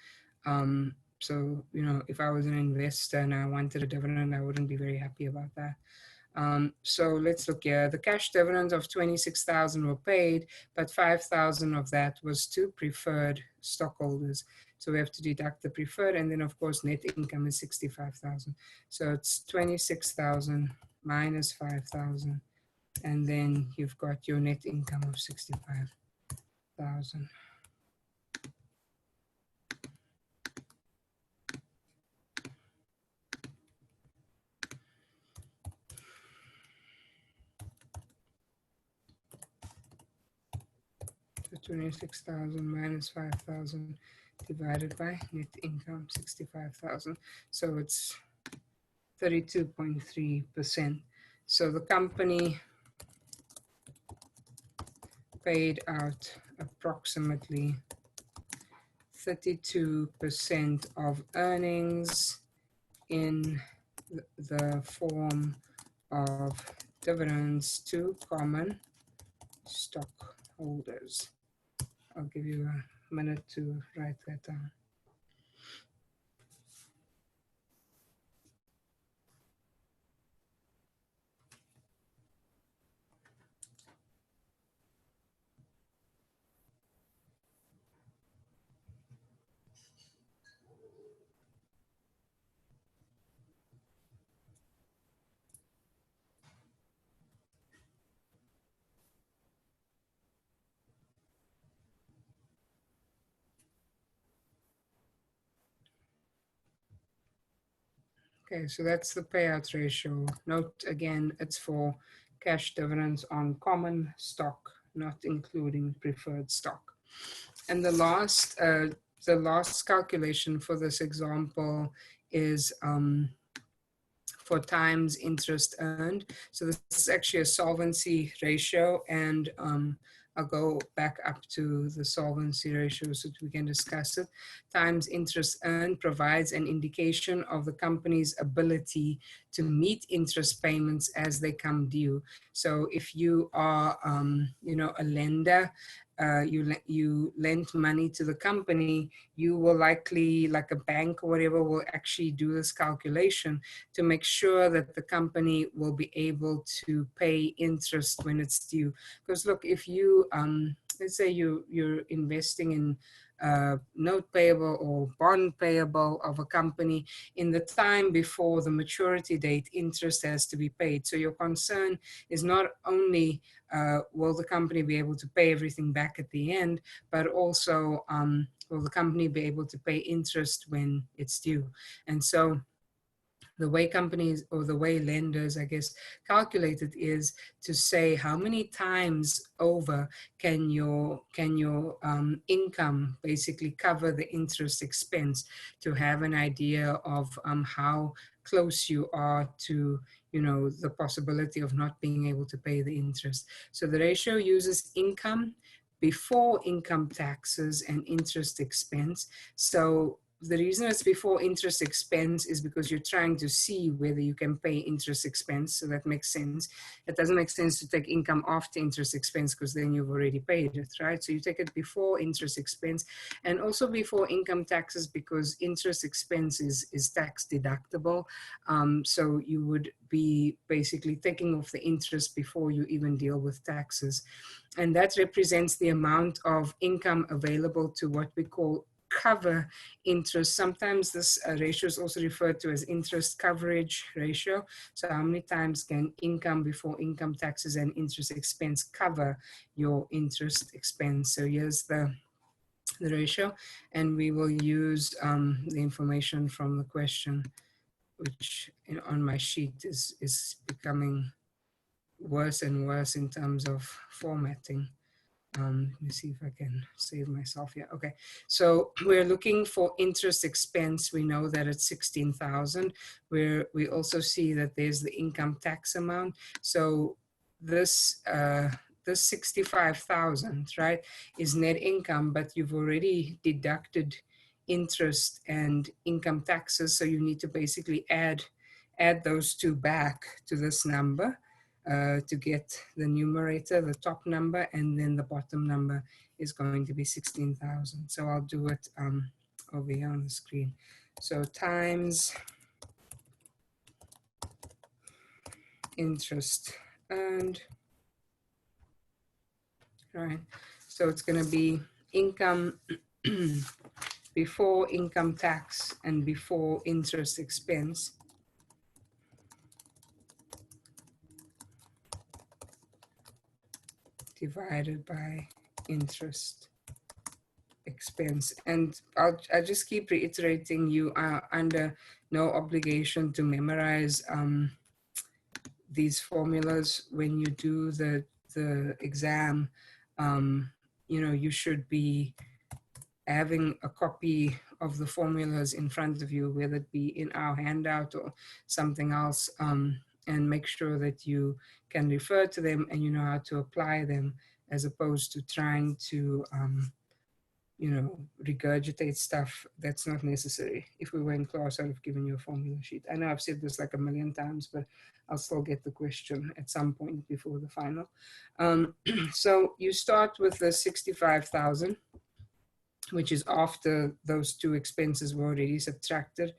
So, you know, if I was an investor and I wanted a dividend, I wouldn't be very happy about that. So let's look here. The cash dividends of 26,000 were paid, but 5,000 of that was to preferred stockholders. So we have to deduct the preferred, and then of course net income is 65,000. So it's 26,000 minus 5,000, and then you've got your net income of 65,000. So 26,000 minus 5,000 divided by net income 65,000. So it's 32.3%. So the company paid out approximately 32% of earnings in the form of dividends to common stockholders. I'll give you a minute to write that down. Okay, so that's the payout ratio. Note again, it's for cash dividends on common stock, not including preferred stock. And the last calculation for this example is for times interest earned. So this is actually a solvency ratio, and I'll go back up to the solvency ratio so that we can discuss it. Times interest earned provides an indication of the company's ability to meet interest payments as they come due. So if you are, you know, a lender, you lend money to the company, you will likely, like a bank or whatever, will actually do this calculation to make sure that the company will be able to pay interest when it's due. Because look, if you, let's say you're investing in note payable or bond payable of a company, in the time before the maturity date, interest has to be paid. So your concern is not only will the company be able to pay everything back at the end, but also will the company be able to pay interest when it's due. And so The way companies or the way lenders, I guess, calculate it is to say how many times over can your income basically cover the interest expense, to have an idea of how close you are to the possibility of not being able to pay the interest. So the ratio uses income before income taxes and interest expense. So the reason it's before interest expense is because you're trying to see whether you can pay interest expense. So that makes sense. It doesn't make sense to take income after interest expense, because then you've already paid it, right? So you take it before interest expense, and also before income taxes, because interest expense is tax deductible. So you would be basically taking off the interest before you even deal with taxes. And that represents the amount of income available to what we call cover interest. Sometimes this ratio is also referred to as interest coverage ratio. So how many times can income before income taxes and interest expense cover your interest expense? So here's the ratio, and we will use the information from the question, which on my sheet is becoming worse and worse in terms of formatting. Let me see if I can save myself here. Okay, so we're looking for interest expense. We know that it's 16,000. We also see that there's the income tax amount. So this 65,000, right, is net income, but you've already deducted interest and income taxes. So you need to basically add those two back to this number. To get the numerator, the top number, and then the bottom number is going to be 16,000. So I'll do it over here on the screen. So times interest earned, right? So it's going to be income before income tax and before interest expense divided by interest expense. And I'll just keep reiterating, you are under no obligation to memorize these formulas when you do the exam. You should be having a copy of the formulas in front of you, whether it be in our handout or something else, and make sure that you can refer to them and you know how to apply them, as opposed to trying to regurgitate stuff that's not necessary. If we were in class, I'd have given you a formula sheet. I know I've said this like a million times, but I'll still get the question at some point before the final. So you start with the 65,000, which is after those two expenses were already subtracted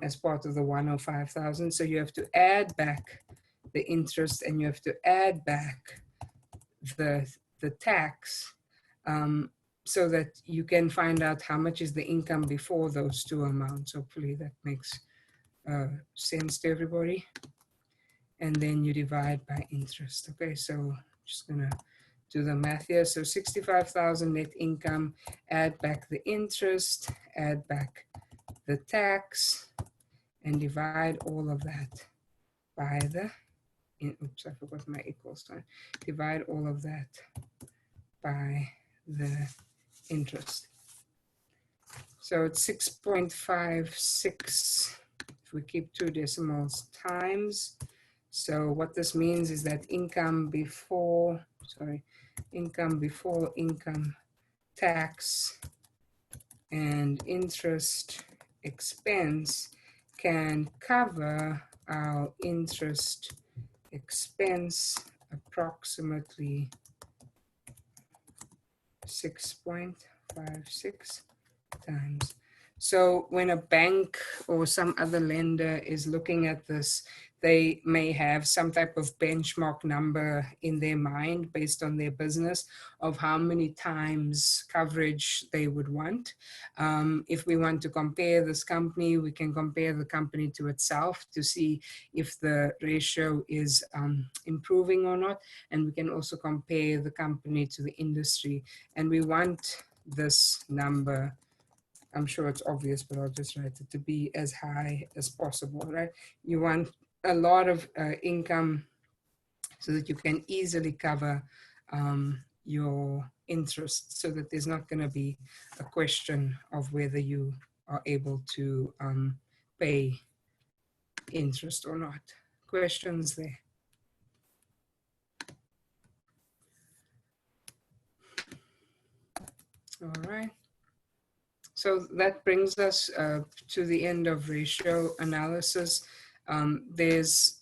as part of the 105,000. So you have to add back the interest and you have to add back the tax, so that you can find out how much is the income before those two amounts. Hopefully that makes sense to everybody. And then you divide by interest. Okay, so just gonna do the math here. So 65,000 net income, add back the interest, add back the tax, and divide all of that by the, oops, I forgot my equal sign. Divide all of that by the interest. So it's 6.56 if we keep two decimals times. So what this means is that income before income tax and interest expense can cover our interest expense approximately 6.56 times. So when a bank or some other lender is looking at this, they may have some type of benchmark number in their mind based on their business of how many times coverage they would want. If we want to compare this company, we can compare the company to itself to see if the ratio is improving or not. And we can also compare the company to the industry. And we want this number I'm sure it's obvious, but I'll just write it to be as high as possible, right? You want a lot of income so that you can easily cover your interest, so that there's not going to be a question of whether you are able to pay interest or not. Questions there? All right. So that brings us to the end of ratio analysis. There's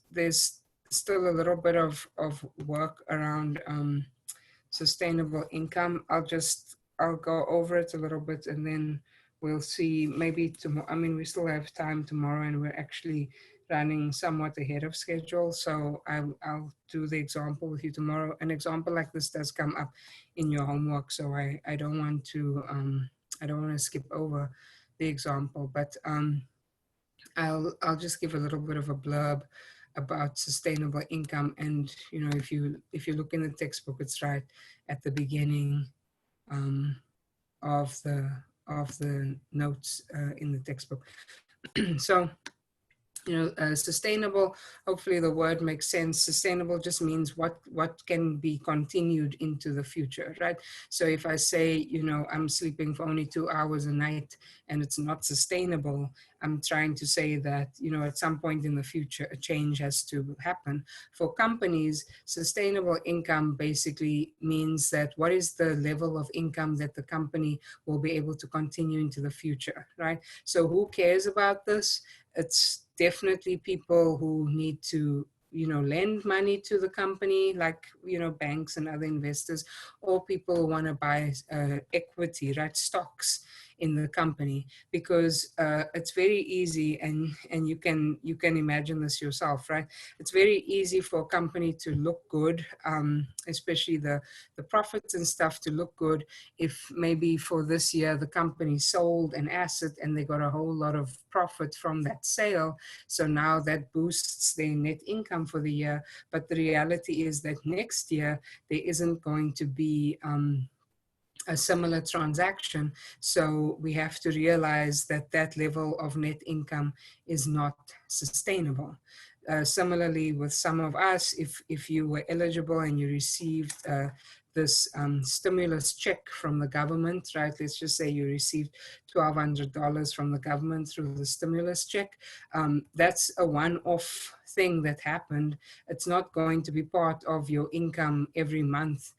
still a little bit of work around sustainable income. I'll go over it a little bit, and then we'll see maybe tomorrow. I mean, we still have time tomorrow, and we're actually running somewhat ahead of schedule. So I'll do the example with you tomorrow. An example like this does come up in your homework, so I don't want to skip over the example, but I'll just give a little bit of a blurb about sustainable income. And if you look in the textbook, it's right at the beginning of the notes in the textbook. So sustainable, hopefully the word makes sense. Sustainable just means what can be continued into the future, right? So if I say, I'm sleeping for only 2 hours a night and it's not sustainable, I'm trying to say that, at some point in the future, a change has to happen. For companies, sustainable income basically means that what is the level of income that the company will be able to continue into the future, right? So who cares about this? It's definitely people who need to lend money to the company, like banks and other investors, or people who want to buy equity, right, stocks in the company, because it's very easy, and you can imagine this yourself, right? It's very easy for a company to look good, especially the profits and stuff to look good, if maybe for this year the company sold an asset and they got a whole lot of profit from that sale. So now that boosts their net income for the year. But the reality is that next year there isn't going to be a similar transaction. So we have to realize that that level of net income is not sustainable. Similarly, with some of us, if you were eligible and you received this stimulus check from the government, right? Let's just say you received $1,200 from the government through the stimulus check. That's a one-off thing that happened. It's not going to be part of your income every month,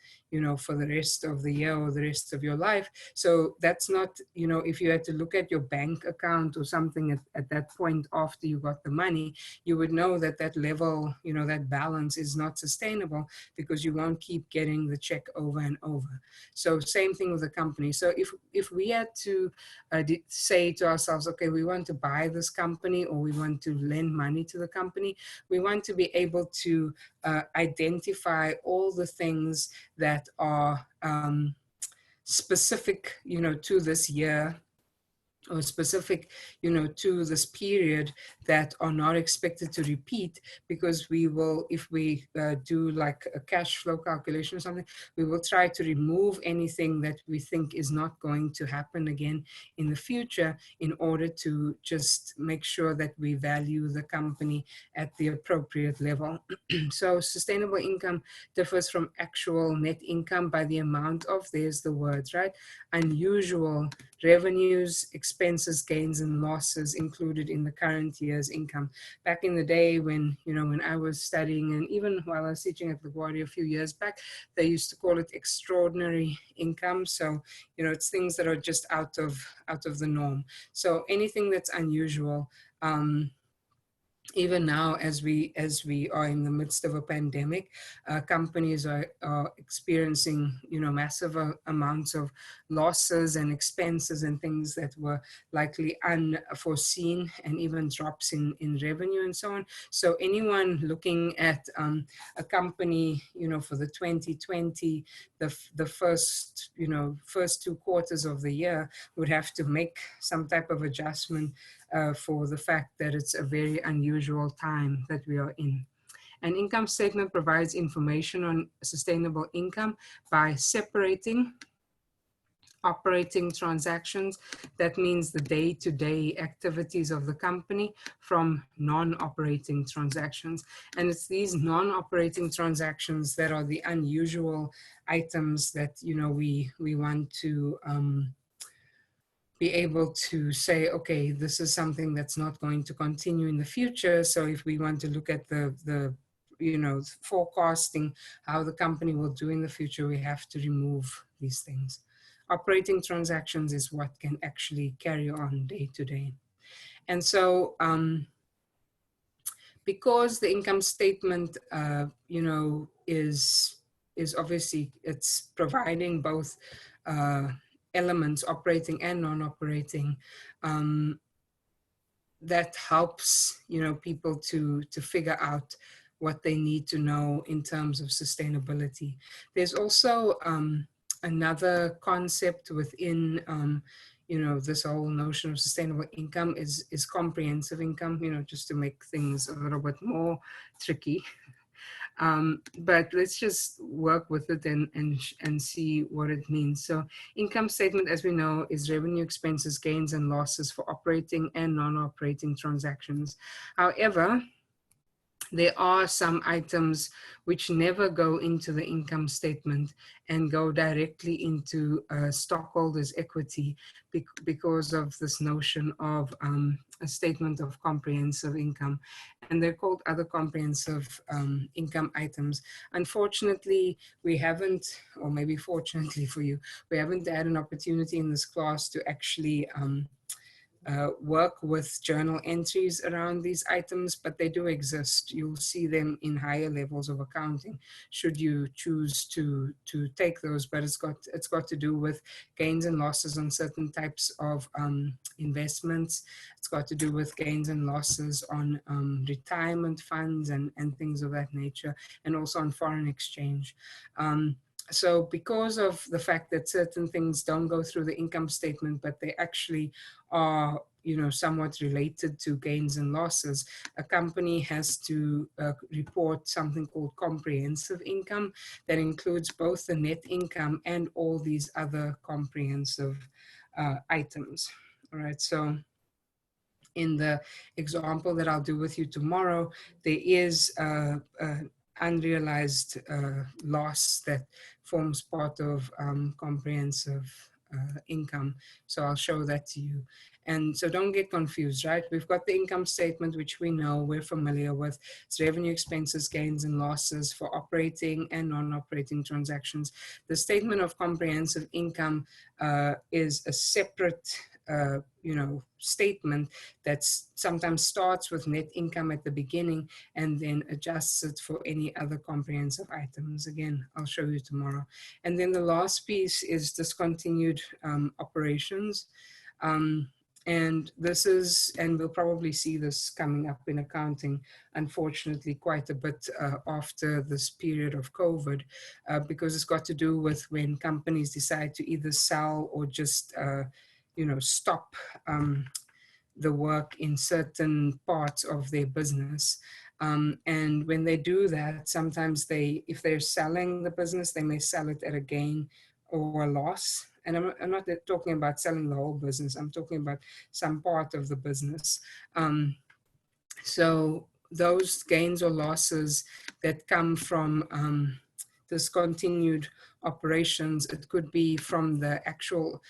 for the rest of the year or the rest of your life. So that's not, if you had to look at your bank account or something at that point after you got the money, you would know that that level, that balance is not sustainable, because you won't keep getting the check over and over. So same thing with the company. So if we had to say to ourselves, okay, we want to buy this company or we want to lend money to the company, we want to be able to identify all the things that are specific, to this year, or specific, to this period, that are not expected to repeat, because we will, if we do like a cash flow calculation or something, we will try to remove anything that we think is not going to happen again in the future, in order to just make sure that we value the company at the appropriate level. So sustainable income differs from actual net income by the amount of, there's the words, right, unusual revenues, expenses, gains, and losses included in the current year's income. Back in the day when, when I was studying, and even while I was teaching at LaGuardia a few years back, they used to call it extraordinary income. So, it's things that are just out of the norm. So anything that's unusual, even now, as we are in the midst of a pandemic, companies are experiencing, massive amounts of losses and expenses and things that were likely unforeseen, and even drops in revenue and so on. So anyone looking at a company, for the 2020, the first 2 quarters of the year, would have to make some type of adjustment for the fact that it's a very unusual time that we are in. An income statement provides information on sustainable income by separating operating transactions. That means the day-to-day activities of the company from non-operating transactions. And it's these non-operating transactions that are the unusual items that, you know, we want to be able to say, okay, this is something that's not going to continue in the future. So if we want to look at the you know, forecasting how the company will do in the future, we have to remove these things. Operating transactions is what can actually carry on day to day. And so because the income statement, you know, is obviously, it's providing both elements, operating and non-operating, that helps, you know, people to figure out what they need to know in terms of sustainability. There's also another concept within, you know, this whole notion of sustainable income is comprehensive income, you know, just to make things a little bit more tricky. But let's just work with it and see what it means. So income statement, as we know, is revenue, expenses, gains and losses for operating and non-operating transactions. However, there are some items which never go into the income statement and go directly into stockholders' equity because of this notion of a statement of comprehensive income. And they're called other comprehensive income items. Unfortunately, we haven't, or maybe fortunately for you, we haven't had an opportunity in this class to actually work with journal entries around these items, but they do exist. You'll see them in higher levels of accounting should you choose to take those, but it's got to do with gains and losses on certain types of investments. It's got to do with gains and losses on retirement funds and things of that nature, and also on foreign exchange. So because of the fact that certain things don't go through the income statement, but they actually are, you know, somewhat related to gains and losses, a company has to report something called comprehensive income that includes both the net income and all these other comprehensive items. All right, so in the example that I'll do with you tomorrow, there is unrealized loss that forms part of comprehensive income. So I'll show that to you. And so don't get confused, right? We've got the income statement, which we know, we're familiar with. It's revenue, expenses, gains, and losses for operating and non-operating transactions. The statement of comprehensive income is a separate you know, statement that sometimes starts with net income at the beginning and then adjusts it for any other comprehensive items. Again, I'll show you tomorrow. And then the last piece is discontinued operations. And this is, and we'll probably see this coming up in accounting, unfortunately, quite a bit after this period of COVID, because it's got to do with when companies decide to either sell or just you know, stop the work in certain parts of their business. And when they do that, sometimes if they're selling the business, they may sell it at a gain or a loss. And I'm not talking about selling the whole business. I'm talking about some part of the business. So those gains or losses that come from discontinued operations, it could be from the actual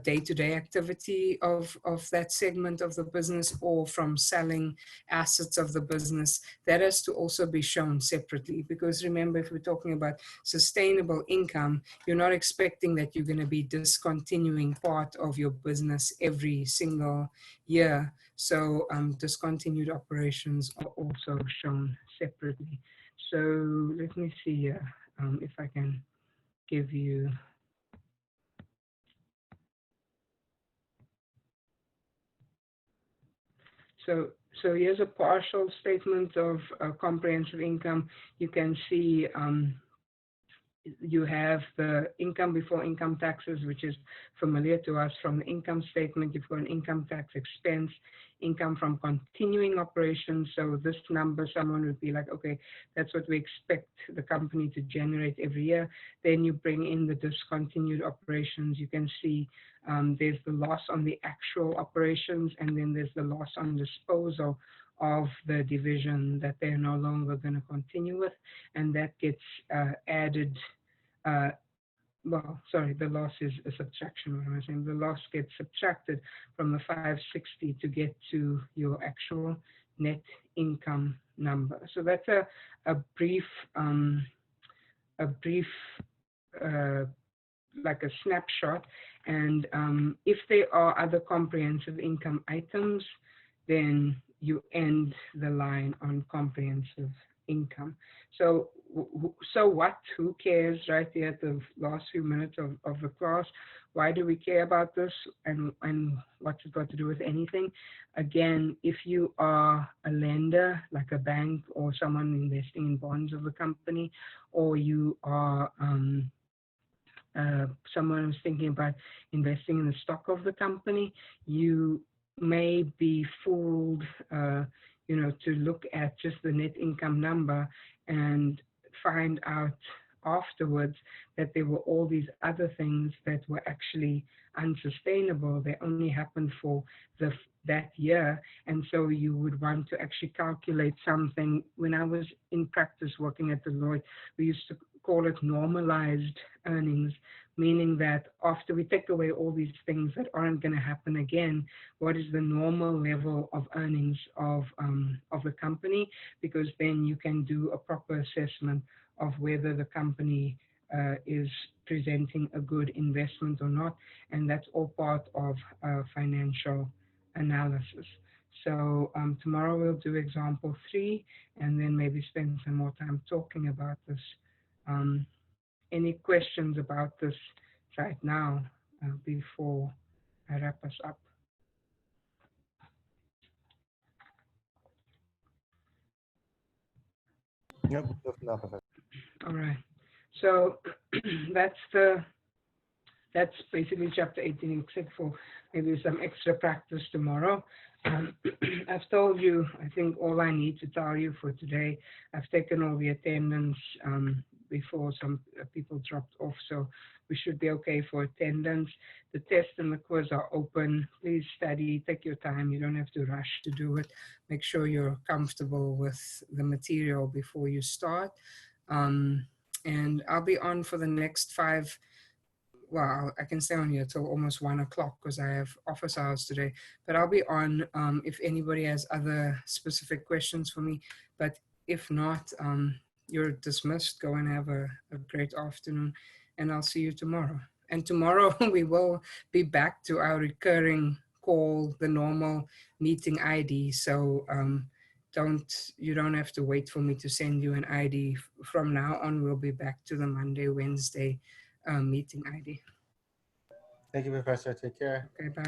day-to-day activity of that segment of the business, or from selling assets of the business. That has to also be shown separately, because remember, if we're talking about sustainable income, you're not expecting that you're going to be discontinuing part of your business every single year. So discontinued operations are also shown separately. So let me see if I can give you. So here's a partial statement of comprehensive income. You can see you have the income before income taxes, which is familiar to us from the income statement. You've got an income tax expense, income from continuing operations. So this number, someone would be like, okay, that's what we expect the company to generate every year. Then you bring in the discontinued operations. You can see there's the loss on the actual operations, and then there's the loss on disposal of the division that they're no longer going to continue with, and that gets added. Well, sorry, the loss is a subtraction. What am I saying? The loss gets subtracted from the 560 to get to your actual net income number. So that's a brief like a snapshot. And if there are other comprehensive income items, then you end the line on comprehensive income. So what? Who cares? Right here at the last few minutes of the class. Why do we care about this, and what's it got to do with anything? Again, if you are a lender, like a bank or someone investing in bonds of the company, or you are someone who's thinking about investing in the stock of the company, you may be fooled, to look at just the net income number and find out afterwards that there were all these other things that were actually unsustainable. They only happened for that year, and so you would want to actually calculate something. When I was in practice working at Deloitte, we used to call it normalized earnings, meaning that after we take away all these things that aren't going to happen again, what is the normal level of earnings of the company? Because then you can do a proper assessment of whether the company is presenting a good investment or not, and that's all part of financial analysis. So tomorrow we'll do example 3, and then maybe spend some more time talking about this. Any questions about this right now before I wrap us up? Yep, good for now, Professor. All right. So that's basically chapter 18, except for maybe some extra practice tomorrow. I've told you, I think, all I need to tell you for today. I've taken all the attendance before some people dropped off, so we should be okay for attendance. The test and the quiz are open. Please study, take your time. You don't have to rush to do it. Make sure you're comfortable with the material before you start. And I'll be on for the next 5. Well, I can stay on here till almost 1 o'clock because I have office hours today, but I'll be on if anybody has other specific questions for me. But if not, you're dismissed. Go and have a great afternoon, and I'll see you tomorrow. And tomorrow we will be back to our recurring call, the normal meeting ID. So you don't have to wait for me to send you an ID. From now on, we'll be back to the Monday, Wednesday meeting ID. Thank you, Professor. Take care. Okay, bye.